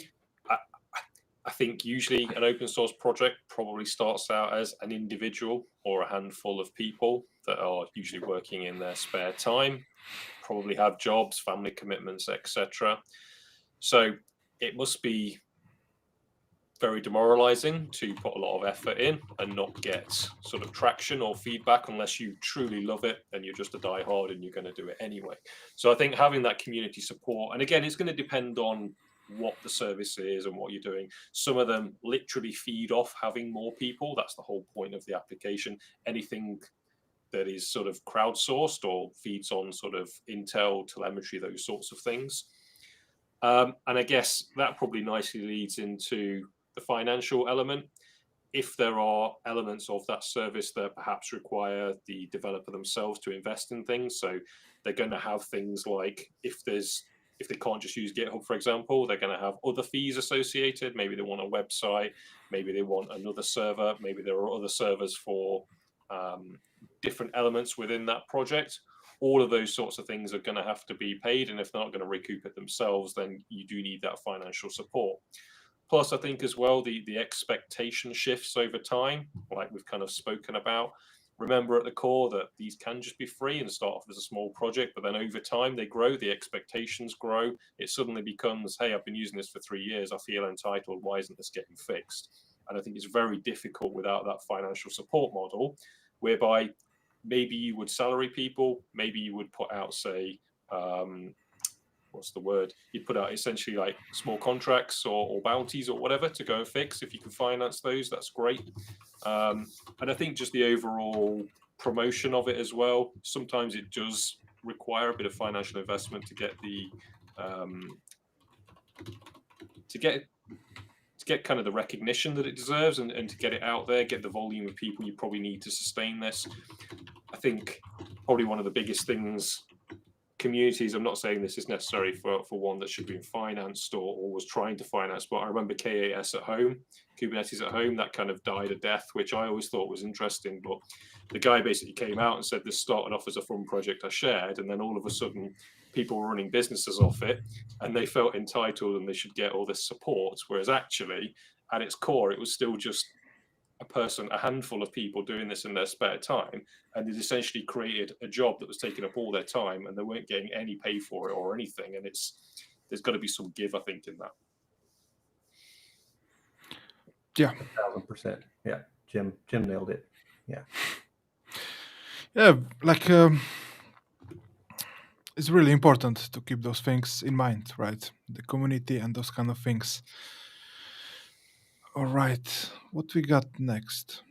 I think usually an open source project probably starts out as an individual or a handful of people that are usually working in their spare time, probably have jobs, family commitments, etc. So it must be very demoralizing to put a lot of effort in and not get sort of traction or feedback unless you truly love it and you're just a diehard and you're going to do it anyway. So I think having that community support, and again, it's going to depend on what the service is and what you're doing. Some of them literally feed off having more people. That's the whole point of the application. Anything that is sort of crowdsourced or feeds on sort of Intel, telemetry, those sorts of things. And I guess that probably nicely leads into the financial element. If there are elements of that service that perhaps require the developer themselves to invest in things, so they're going to have things like if they can't just use GitHub, for example, they're going to have other fees associated. Maybe they want a website, maybe they want another server, maybe there are other servers for different elements within that project. All of those sorts of things are going to have to be paid, and if they're not going to recoup it themselves, then you do need that financial support. Plus, I think as well, the expectation shifts over time, like we've kind of spoken about. Remember at the core that these can just be free and start off as a small project, but then over time they grow, the expectations grow. It suddenly becomes, hey, I've been using this for 3 years, I feel entitled, why isn't this getting fixed? And I think it's very difficult without that financial support model, whereby maybe you would salary people, maybe you would put out, say, what's the word? You'd put out essentially like small contracts or bounties or whatever to go and fix. If you can finance those, that's great. And I think just the overall promotion of it as well. Sometimes it does require a bit of financial investment to get the to get kind of the recognition that it deserves and to get it out there, get the volume of people you probably need to sustain this. I think probably one of the biggest things communities, I'm not saying this is necessary for one that should be financed or was trying to finance, but I remember KAS at home, Kubernetes at home, that kind of died a death, which I always thought was interesting. But the guy basically came out and said this started off as a fun project I shared, and then all of a sudden people were running businesses off it and they felt entitled and they should get all this support, whereas actually at its core it was still just a handful of people doing this in their spare time, and it essentially created a job that was taking up all their time and they weren't getting any pay for it or anything. And there's got to be some give, I think, in that. Yeah, 1,000%. Yeah, Jim nailed it. Yeah. Yeah, like it's really important to keep those things in mind, right? The community and those kind of things. All right, what we got next?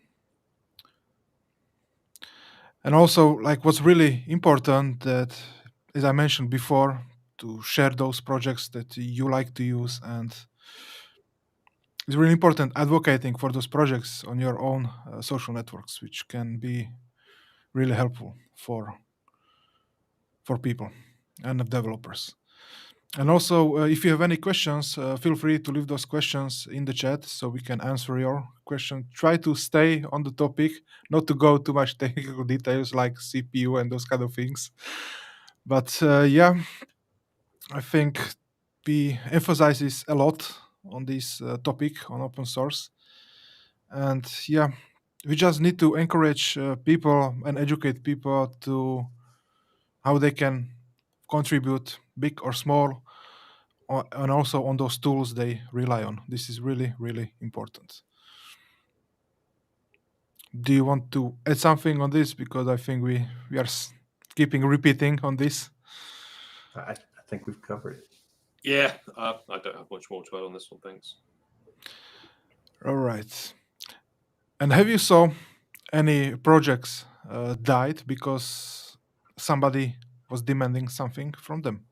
And also, like, what's really important that, as I mentioned before, to share those projects that you like to use, and it's really important advocating for those projects on your own social networks, which can be really helpful for people and developers. And also, if you have any questions, feel free to leave those questions in the chat so we can answer your question. Try to stay on the topic, not to go too much technical details like CPU and those kind of things. But yeah, I think we emphasizes a lot on this topic on open source. And yeah, we just need to encourage people and educate people to how they can contribute, big or small, and also on those tools they rely on. This is really, really important. Do you want to add something on this? Because I think we are keeping repeating on this. I think we've covered it. Yeah, I don't have much more to add on this one. Thanks. All right. And have you saw any projects died because somebody was demanding something from them?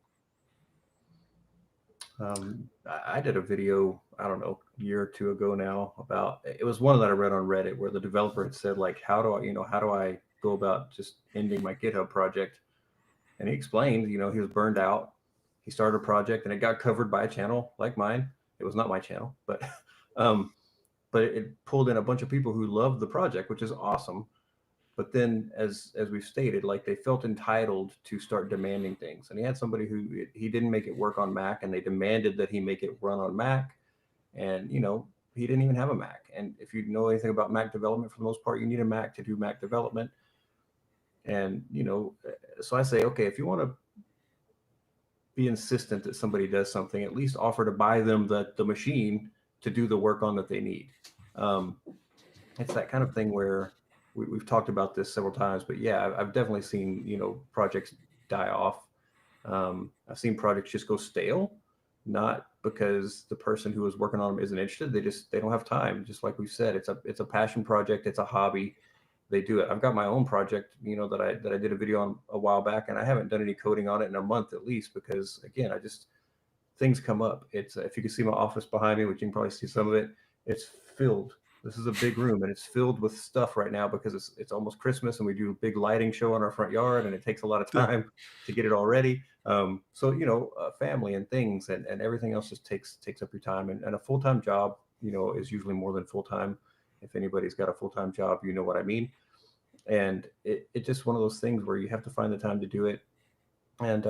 I did a video, I don't know, a year or two ago now about, it was one that I read on Reddit where the developer had said like, how do I go about just ending my GitHub project? And he explained, he was burned out. He started a project and it got covered by a channel like mine. It was not my channel, but um, it pulled in a bunch of people who loved the project, which is awesome. But then, as we've stated, like they felt entitled to start demanding things. And he had somebody who he didn't make it work on Mac, and they demanded that he make it run on Mac. And he didn't even have a Mac. And if you know anything about Mac development, for the most part, you need a Mac to do Mac development. And so I say, okay, if you want to be insistent that somebody does something, at least offer to buy them the machine to do the work on that they need. It's that kind of thing where we've talked about this several times, but yeah, I've definitely seen, projects die off. I've seen projects just go stale, not because the person who was working on them isn't interested. They don't have time. Just like we've said, it's a passion project. It's a hobby. They do it. I've got my own project, that I did a video on a while back, and I haven't done any coding on it in a month at least, because again, things come up. It's if you can see my office behind me, which you can probably see some of it, it's filled. This is a big room and it's filled with stuff right now because it's almost Christmas and we do a big lighting show in our front yard and it takes a lot of time to get it all ready. So family and things and everything else just takes up your time, and a full-time job, is usually more than full-time. If anybody's got a full-time job, you know what I mean. And it's just one of those things where you have to find the time to do it. And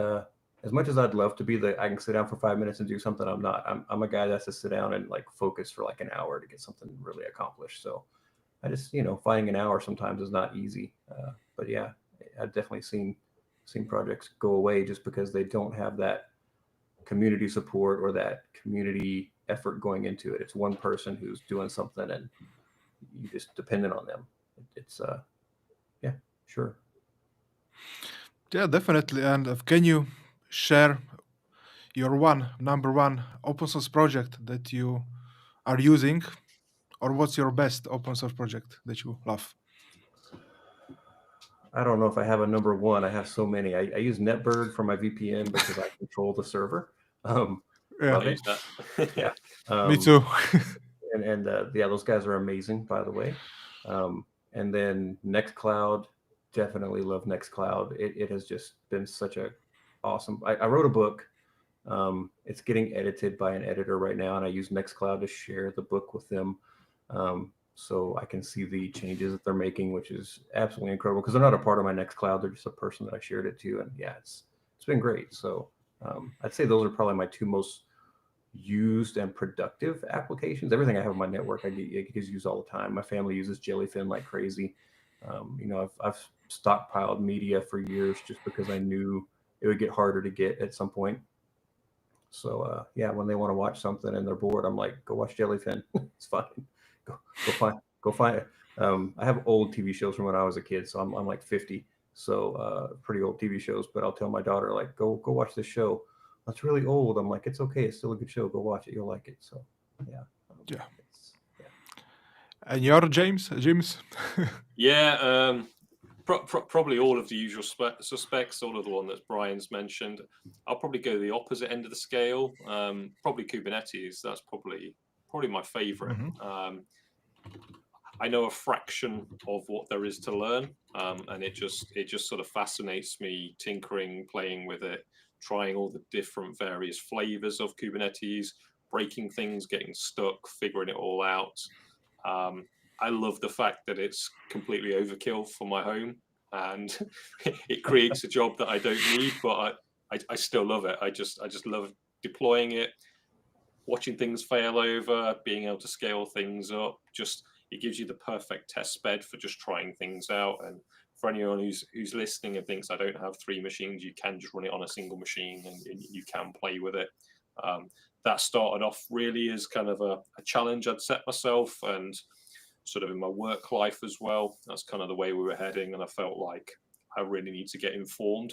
as much as I'd love to be I can sit down for 5 minutes and do something, I'm not. I'm a guy that has to sit down and like focus for like an hour to get something really accomplished. So I just, finding an hour sometimes is not easy. But yeah, I've definitely seen projects go away just because they don't have that community support or that community effort going into it. It's one person who's doing something and you just dependent on them. It's yeah, sure. Yeah, definitely. And can you share your number one open source project that you are using, or what's your best open source project that you love? I don't know if I have a number one. I have so many. I use NetBird for my VPN because I control the server. Yeah, Love it. Yeah. me too. And yeah, those guys are amazing, by the way. And then Nextcloud, definitely love Nextcloud. It has just been such a awesome. I wrote a book. It's getting edited by an editor right now, and I use Nextcloud to share the book with them. So I can see the changes that they're making, which is absolutely incredible because they're not a part of my Nextcloud. They're just a person that I shared it to. And yeah, it's been great. So I'd say those are probably my two most used and productive applications. Everything I have on my network, I get used all the time. My family uses Jellyfin like crazy. I've stockpiled media for years just because I knew it would get harder to get at some point. So yeah, when they want to watch something and they're bored, I'm like, go watch Jellyfin. It's fine. Go find it. I have old TV shows from when I was a kid, so I'm like 50, so pretty old TV shows. But I'll tell my daughter like, go watch this show. That's really old. I'm like, it's okay. It's still a good show. Go watch it. You'll like it. So yeah. Yeah. And you're James? Yeah. Probably all of the usual suspects, all of the one that Brian's mentioned. I'll probably go the opposite end of the scale. Probably Kubernetes. That's probably my favorite. Mm-hmm. I know a fraction of what there is to learn, and it just sort of fascinates me, tinkering, playing with it, trying all the different various flavors of Kubernetes, breaking things, getting stuck, figuring it all out. I love the fact that it's completely overkill for my home, and it creates a job that I don't need, but I still love it. I just love deploying it, watching things fail over, being able to scale things up. Just it gives you the perfect test bed for just trying things out and for anyone who's listening and thinks I don't have 3 machines, you can just run it on a single machine and you can play with it. That started off really as kind of a challenge I'd set myself, and sort of in my work life as well. That's kind of the way we were heading, and I felt like I really need to get informed.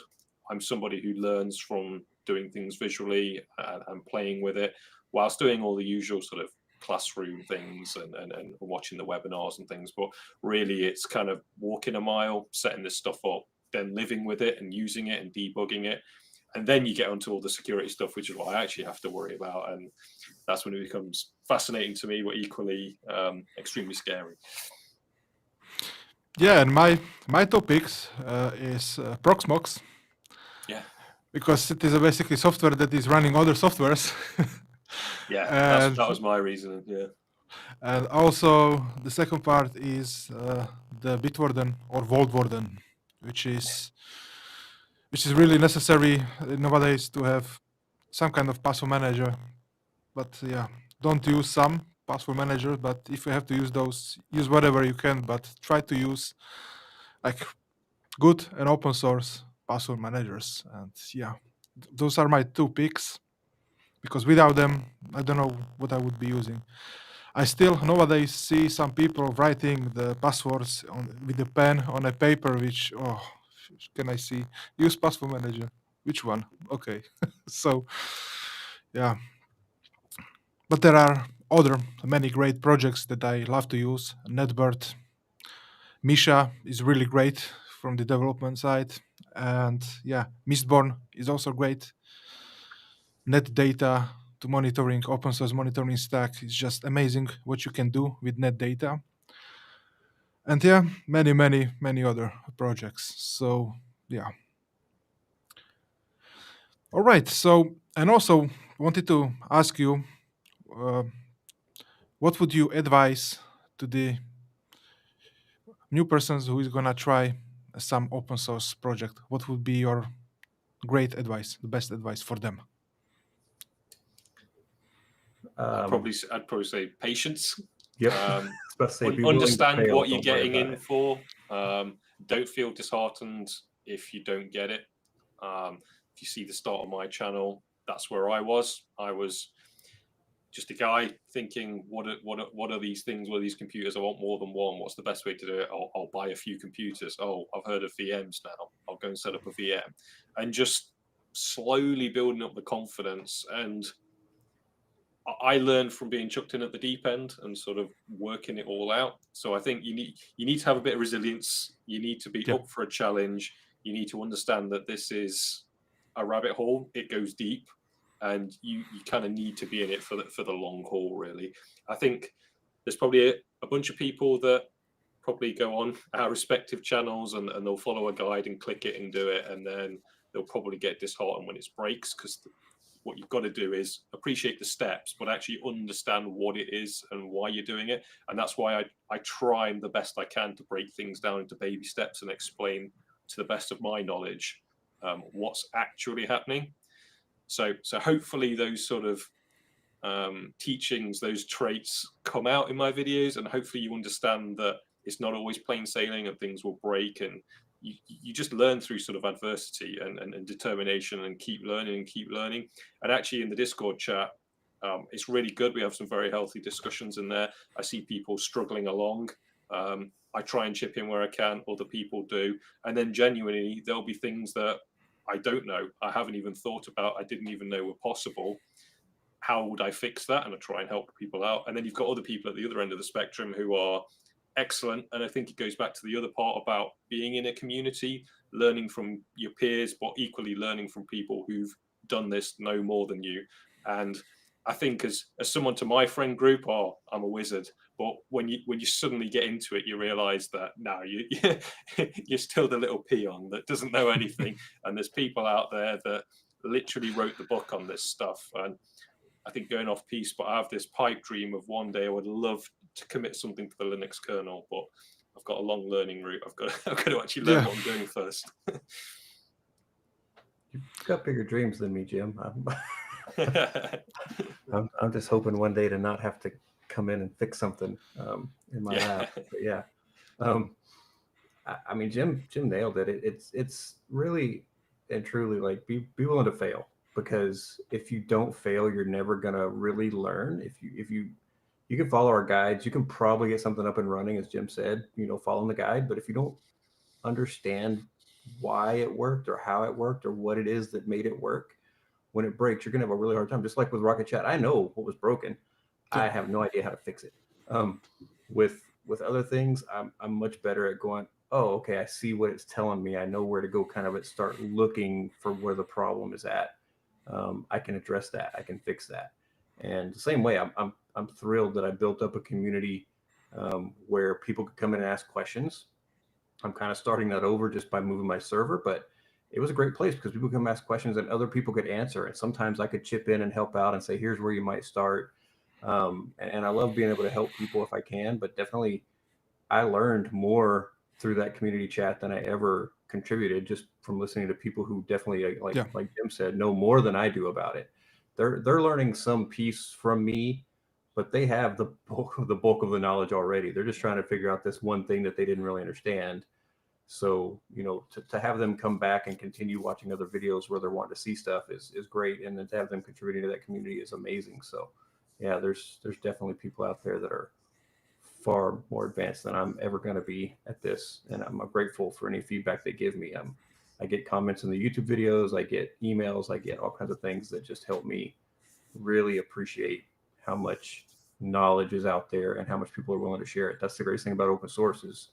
I'm somebody who learns from doing things visually and playing with it, whilst doing all the usual sort of classroom things and watching the webinars and things. But really, it's kind of walking a mile, setting this stuff up, then living with it and using it and debugging it. And then you get onto all the security stuff, which is what I actually have to worry about. And that's when it becomes fascinating to me, but equally extremely scary. Yeah, and my topics is Proxmox. Yeah. Because it is basically software that is running other softwares. Yeah, that was my reasoning. Yeah. And also the second part is the Bitwarden or Vaultwarden, which is really necessary nowadays to have some kind of password manager. But yeah, don't use some password manager. But if you have to use those, use whatever you can. But try to use like good and open source password managers. And yeah, those are my 2 picks. Because without them, I don't know what I would be using. I still nowadays see some people writing the passwords with a pen on a paper, which, can I see? Use password manager. Which one? Okay. So, yeah. But there are many great projects that I love to use. NetBird, Misha is really great from the development side. And yeah, Mistborn is also great. Net data to monitoring, open source monitoring stack is just amazing what you can do with net data. And yeah, many other projects. So yeah. All right. So, and also wanted to ask you, uh, what would you advise to the new persons who is gonna try some open source project? What would be your great advice, the best advice for them? I'd probably say patience. Yep. I was about to say, be willing to Understand fail, what you're don't worry getting about in it. for. Don't feel disheartened if you don't get it. If you see the start of my channel, that's where I was. I was just a guy thinking, what are these things? What are these computers? I want more than one. What's the best way to do it? I'll buy a few computers. Oh, I've heard of VMs now. I'll go and set up a VM, and just slowly building up the confidence. And I learned from being chucked in at the deep end and sort of working it all out. So I think you need to have a bit of resilience. You need to be up for a challenge. You need to understand that this is a rabbit hole. It goes deep, and you kind of need to be in it for the long haul. Really, I think there's probably a bunch of people that probably go on our respective channels and they'll follow a guide and click it and do it, and then they'll probably get disheartened when it breaks, because what you've got to do is appreciate the steps, but actually understand what it is and why you're doing it. And that's why I try the best I can to break things down into baby steps and explain to the best of my knowledge what's actually happening. So hopefully those sort of teachings, those traits come out in my videos, and hopefully you understand that it's not always plain sailing and things will break, and you just learn through sort of adversity and determination, and keep learning. And actually in the Discord chat, it's really good. We have some very healthy discussions in there. I see people struggling along. I try and chip in where I can, other people do. And then genuinely, there'll be things that I don't know, I haven't even thought about, I didn't even know were possible. How would I fix that? And I try and help people out. And then you've got other people at the other end of the spectrum who are excellent. And I think it goes back to the other part about being in a community, learning from your peers, but equally learning from people who've done this no more than you. And I think as someone to my friend group, I'm a wizard. But when you suddenly get into it, you realize that no, you're still the little peon that doesn't know anything. And there's people out there that literally wrote the book on this stuff. And I think going off piece, but I have this pipe dream of one day I would love to commit something to the Linux kernel, but I've got a long learning route. I've got to actually learn what I'm doing first. You've got bigger dreams than me, Jim. I'm just hoping one day to not have to come in and fix something in my lab. But yeah. I mean, Jim nailed it. It's really and truly like be willing to fail, because if you don't fail, you're never gonna really learn. If you can follow our guides, you can probably get something up and running, as Jim said, following the guide. But if you don't understand why it worked or how it worked or what it is that made it work, when it breaks, you're gonna have a really hard time. Just like with Rocket Chat, I know what was broken. Yeah. I have no idea how to fix it. With other things, I'm much better at going, oh, okay, I see what it's telling me. I know where to go, kind of at start looking for where the problem is at. I can address that. I can fix that. And the same way, I'm thrilled that I built up a community where people could come in and ask questions. I'm kind of starting that over just by moving my server, but it was a great place because people come ask questions and other people could answer. And sometimes I could chip in and help out and say, here's where you might start. And I love being able to help people if I can, but definitely I learned more through that community chat than I ever contributed, just from listening to people who definitely, Yeah. like Jim said, know more than I do about it. They're learning some piece from me, but they have the bulk of the knowledge already. They're just trying to figure out this one thing that they didn't really understand. So, to have them come back and continue watching other videos where they're wanting to see stuff is great. And then to have them contributing to that community is amazing. So yeah, there's definitely people out there that are far more advanced than I'm ever going to be at this. And I'm grateful for any feedback they give me. I get comments in the YouTube videos, I get emails, I get all kinds of things that just help me really appreciate how much knowledge is out there and how much people are willing to share it. That's the greatest thing about open source is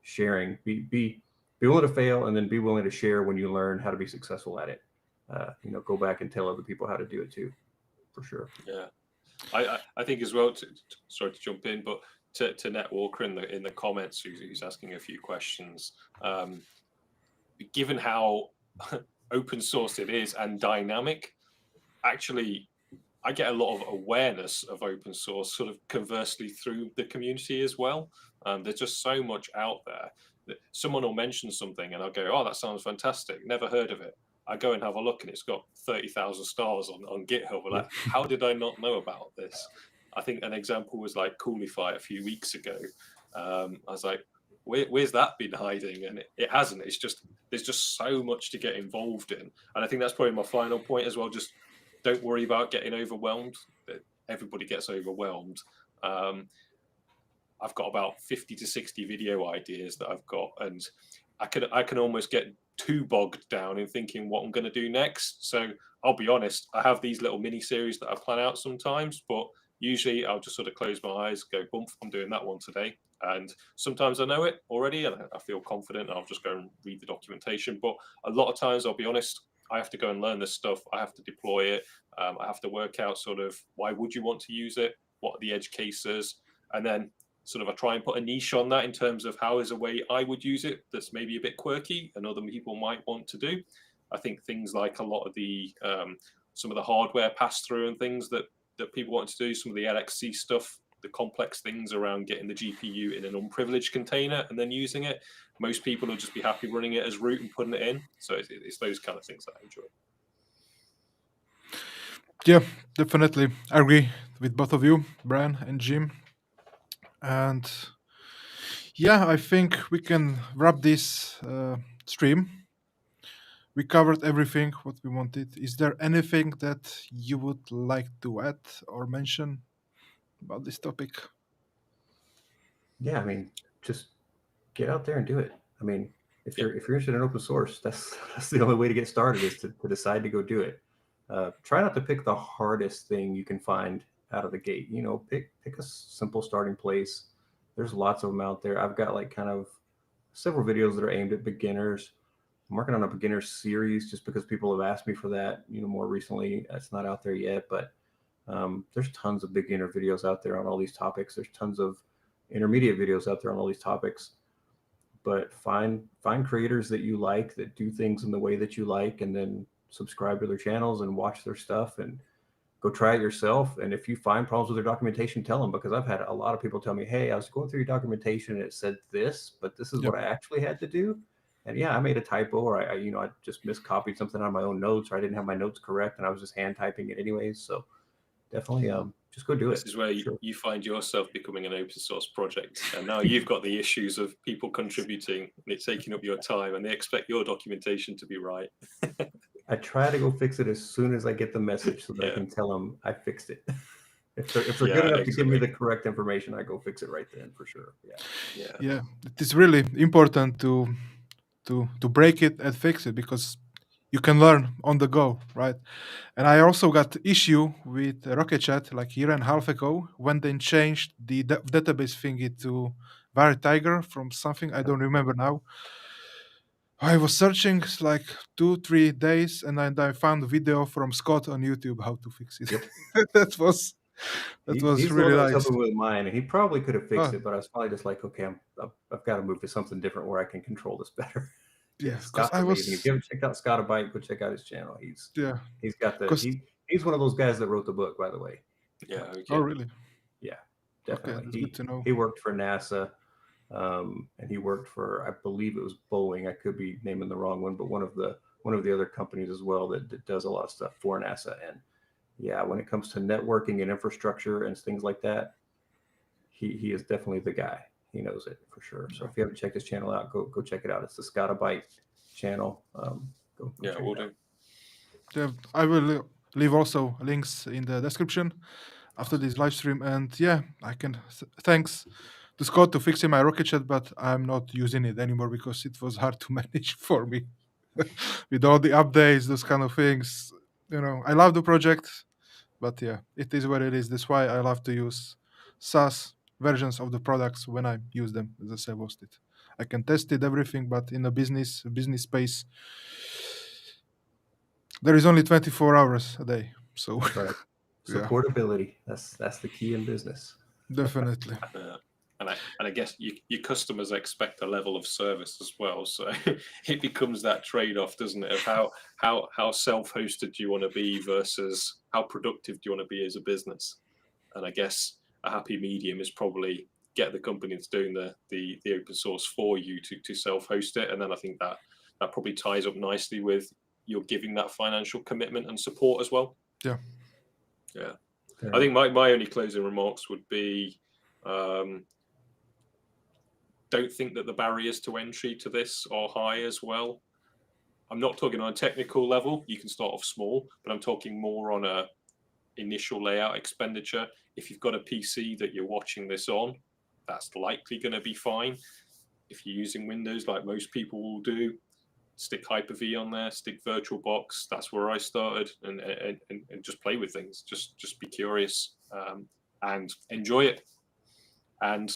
sharing. Be willing to fail, and then be willing to share when you learn how to be successful at it. Go back and tell other people how to do it too, for sure. Yeah, I think as well. Sorry to jump in, but to Net Walker in the comments, who's asking a few questions. Given how open source it is and dynamic, actually, I get a lot of awareness of open source sort of conversely through the community as well. There's just so much out there that someone will mention something and I'll go, oh, that sounds fantastic. Never heard of it. I go and have a look and it's got 30,000 stars on GitHub. We're like, how did I not know about this? I think an example was like Coolify a few weeks ago. I was like, where's that been hiding? And it hasn't. It's just, there's just so much to get involved in. And I think that's probably my final point as well. Just don't worry about getting overwhelmed. Everybody gets overwhelmed. I've got about 50 to 60 video ideas that I've got, and I can almost get too bogged down in thinking what I'm going to do next. So I'll be honest, I have these little mini series that I plan out sometimes, but usually I'll just sort of close my eyes, go, bump, I'm doing that one today. And sometimes I know it already and I feel confident and I'll just go and read the documentation. But a lot of times, I'll be honest, I have to go and learn this stuff. I have to deploy it. I have to work out sort of why would you want to use it? What are the edge cases? And then sort of I try and put a niche on that in terms of how is a way I would use it that's maybe a bit quirky and other people might want to do. I think things like a lot of the some of the hardware pass through and things that people want to do, some of the LXC stuff, the complex things around getting the GPU in an unprivileged container and then using it. Most people will just be happy running it as root and putting it in. So it's those kind of things that I enjoy. Yeah, definitely. I agree with both of you, Brian and Jim. And yeah, I think we can wrap this stream. We covered everything what we wanted. Is there anything that you would like to add or mention about this topic? Yeah, I mean, just get out there and do it. I mean, if you're interested in open source, that's the only way to get started is to decide to go do it. Try not to pick the hardest thing you can find out of the gate. Pick a simple starting place. There's lots of them out there. I've got like kind of several videos that are aimed at beginners. I'm working on a beginner series just because people have asked me for that, more recently. It's not out there yet, but there's tons of beginner videos out there on all these topics. There's tons of intermediate videos out there on all these topics. But find creators that you like, that do things in the way that you like, and then subscribe to their channels and watch their stuff and go try it yourself. And if you find problems with their documentation, tell them, because I've had a lot of people tell me, hey, I was going through your documentation and it said this, but this is Yep. what I actually had to do. And yeah, I made a typo, or I just miscopied something on my own notes, or I didn't have my notes correct and I was just hand typing it anyways. So definitely just go do This it. is where Sure. you find yourself becoming an open source project, and now you've got the issues of people contributing and it's taking up your time, and they expect your documentation to be right. I try to go fix it as soon as I get the message so that I Yeah. can tell them I fixed it. If they're good Yeah, enough to give me excellent. the correct information, I go fix it right then for sure. Yeah. Yeah, it is really important to break it and fix it because you can learn on the go, right? And I also got issue with Rocket Chat like year and a half ago when they changed the database thingy to Tiger from something I don't remember now. I was searching like 2 3 days and then I found a video from Scott on YouTube how to fix it. Yep. that was that was He's the one really that was nice. helping with mine, and he probably could have fixed Oh, it, but I was probably just like, okay, I've got to move to something different where I can control this better. Yeah, yeah, because Scott's I amazing. If was you haven't checked out Scott a Bite, go check out his channel. yeah, He's got because he's one of those guys that wrote the book, by the way. Yeah. oh Okay. really? Yeah, Okay, definitely. that's good to know. He worked for NASA, and he worked for, I believe it was Boeing. I could be naming the wrong one, but one of the other companies as well that does a lot of stuff for NASA. And yeah, when it comes to networking and infrastructure and things like that, he is definitely the guy. He knows it for sure. So if you haven't checked his channel out, go check it out. It's the Scottabyte channel. Go Yeah, check we'll it out. do. Yeah, I will leave also links in the description after Awesome. this live stream. And yeah, I can thanks to Scott to fixing my Rocket Chat, but I'm not using it anymore because it was hard to manage for me with all the updates, those kind of things. You know, I love the project, but yeah, it is what it is. That's why I love to use SaaS versions of the products when I use them as a self-hosted. I can test it everything, but in a business space, there is only 24 hours a day. So That's right. yeah, Supportability. That's the key in business. definitely. And I guess your customers expect a level of service as well. So it becomes that trade-off, doesn't it? Of how self-hosted do you want to be versus how productive do you want to be as a business? And I guess a happy medium is probably get the company that's doing the open source for you to self-host it. And then I think that probably ties up nicely with you're giving that financial commitment and support as well. Yeah. Yeah. Fair I think enough. my only closing remarks would be don't think that the barriers to entry to this are high as well. I'm not talking on a technical level. You can start off small, but I'm talking more on a initial layout expenditure. If you've got a PC that you're watching this on, that's likely going to be fine. If you're using Windows, like most people will do, stick Hyper-V on there, stick VirtualBox. That's where I started, and just play with things. Just be curious and enjoy it, and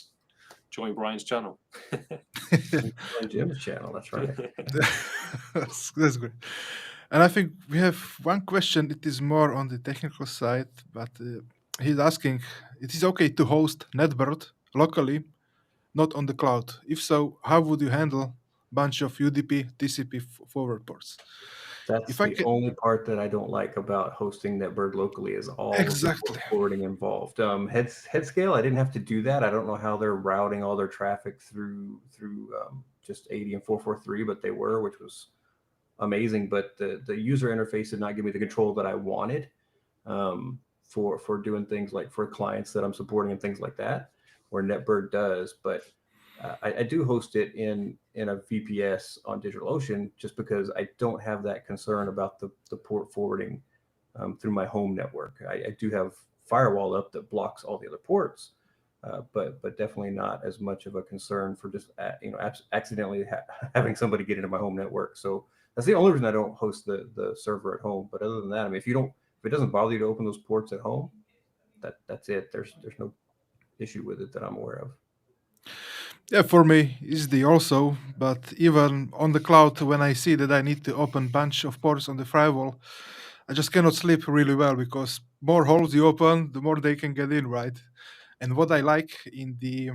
join Brian's channel. On Jim's channel. That's right. that's great. And I think we have one question. It is more on the technical side, but he's asking: it is okay to host NetBird locally, not on the cloud? If so, how would you handle bunch of UDP, TCP forward ports? That's If I the can only part that I don't like about hosting NetBird locally is all of the port exactly, forwarding involved. Headscale, I didn't have to do that. I don't know how they're routing all their traffic through just 80 and 443, but they were, which was amazing. But the user interface did not give me the control that I wanted for doing things like for clients that I'm supporting and things like that, where NetBird does. But I do host it in a VPS on DigitalOcean just because I don't have that concern about the port forwarding through my home network. I do have firewall up that blocks all the other ports, but definitely not as much of a concern for just accidentally having somebody get into my home network. So that's the only reason I don't host the server at home. But other than that, I mean, if it doesn't bother you to open those ports at home, that's it. There's no issue with it that I'm aware of. yeah, for me is the also, but even on the cloud, when I see that I need to open bunch of ports on the firewall, I just cannot sleep really well because more holes you open, the more they can get in, right? And what I like in the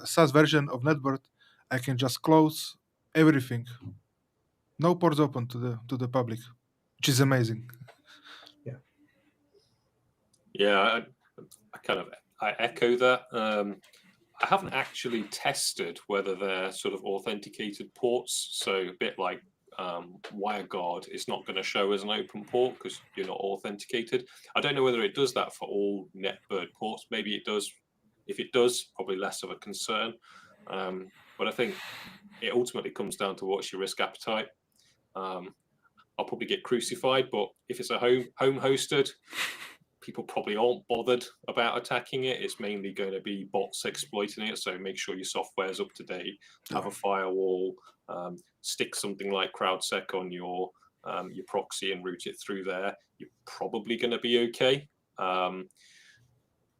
SaaS version of NetBird, I can just close everything, no ports open to the public, which is amazing. Yeah, I echo that. I haven't actually tested whether they're sort of authenticated ports, so a bit like WireGuard is not going to show as an open port because you're not authenticated. I don't know whether it does that for all NetBird ports. Maybe it does. If it does, probably less of a concern. But I think it ultimately comes down to what's your risk appetite. I'll probably get crucified, but if it's a home hosted, people probably aren't bothered about attacking it. It's mainly going to be bots exploiting it. So make sure your software is up to date, have a firewall, stick something like CrowdSec on your proxy and route it through there. You're probably going to be okay.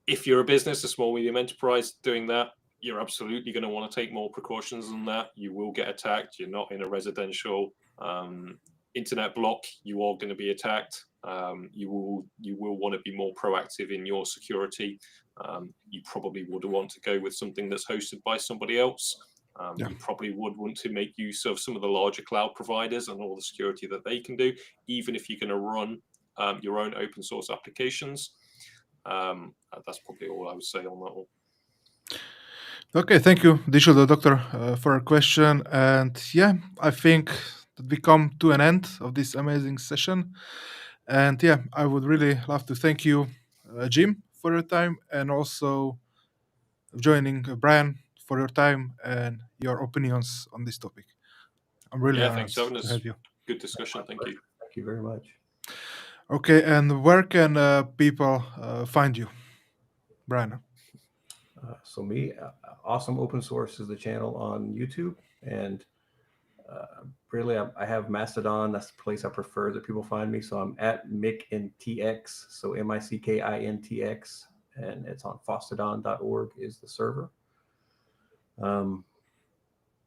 If you're a business, a small medium enterprise doing that, you're absolutely going to want to take more precautions than that. You will get attacked. You're not in a residential internet block. You are going to be attacked. You will want to be more proactive in your security. You probably would want to go with something that's hosted by somebody else. You probably would want to make use of some of the larger cloud providers and all the security that they can do, even if you're going to run your own open source applications. That's probably all I would say on that one. Okay, thank you, Digital Doctor, for a question. And yeah, I think that we come to an end of this amazing session. And yeah, I would really love to thank you, Jim, for your time, and also joining Brian for your time and your opinions on this topic. I'm really honored thanks for having to us. have you. Good discussion. Thank you. Thank you very much. Okay, and where can people find you, Brian? So me, Awesome Open Source is the channel on YouTube, and really I have Mastodon. That's the place I prefer that people find me. So I'm at MickInTX, so MickInTX, and it's on fosstodon.org is the server.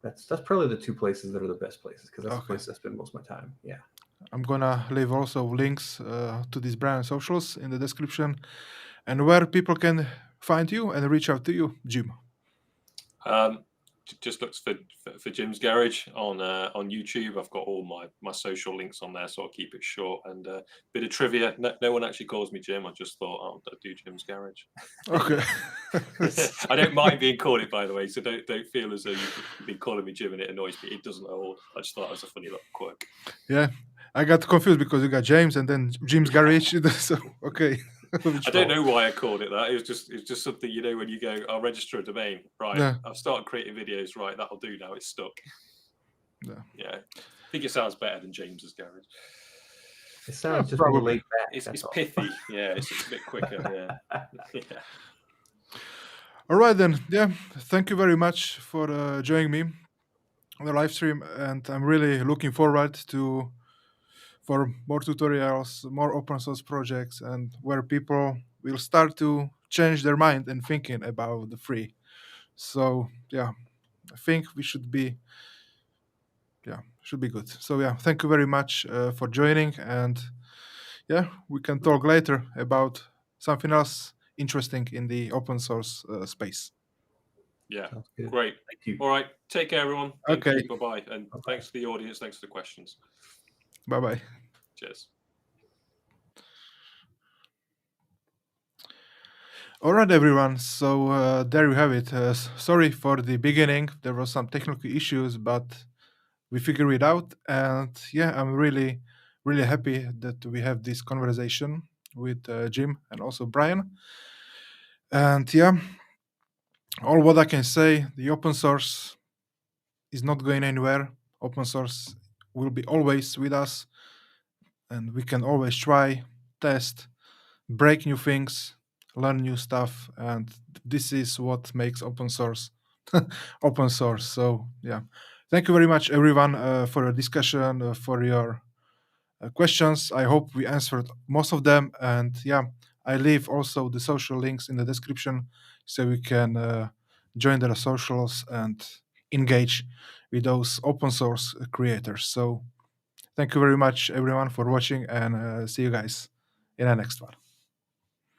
That's probably the two places that are the best places, because that's the place I spend most of my time. Yeah. I'm gonna leave also links to these Brian socials in the description, and where people can find you and reach out to you, Jim. Just looks for Jim's Garage on YouTube. I've got all my social links on there, so I'll keep it short. And a bit of trivia: no one actually calls me Jim. I just thought I'll do Jim's Garage. Okay. I don't mind being called it, by the way. So don't feel as though you've been calling me Jim and it annoys me. It doesn't at all. I just thought it was a funny little quirk. Yeah, I got confused because you got James and then Jim's Garage. So okay. I don't know why I called it that. It was just something, when you go, I'll register a domain, right? Yeah. I've started creating videos, right? That'll do now. It's stuck. Yeah. I think it sounds better than James's Garage. It sounds just more laid back. It's pithy. Yeah, it's a bit quicker. Yeah. All right then. Yeah. Thank you very much for joining me on the live stream, and I'm really looking forward for more tutorials, more open source projects, and where people will start to change their mind and thinking about the free. So yeah, I think we should be good. So yeah, thank you very much for joining, and yeah, we can talk later about something else interesting in the open source space. Yeah, great. Thank you. All right, take care, everyone. Thank Okay. you. Bye-bye. And thanks to the audience. Thanks for the questions. Bye-bye. Cheers. All right, everyone. So there you have it. Sorry for the beginning. There were some technical issues, but we figured it out. And yeah, I'm really, really happy that we have this conversation with Jim and also Brian. And yeah, all what I can say, the open source is not going anywhere. Open source will be always with us, and we can always try, test, break new things, learn new stuff, and this is what makes open source open source. So yeah, thank you very much, everyone, for your discussion, for your questions. I hope we answered most of them, and yeah, I leave also the social links in the description so we can join their socials and engage with those open source creators. So thank you very much, everyone, for watching, and see you guys in the next one.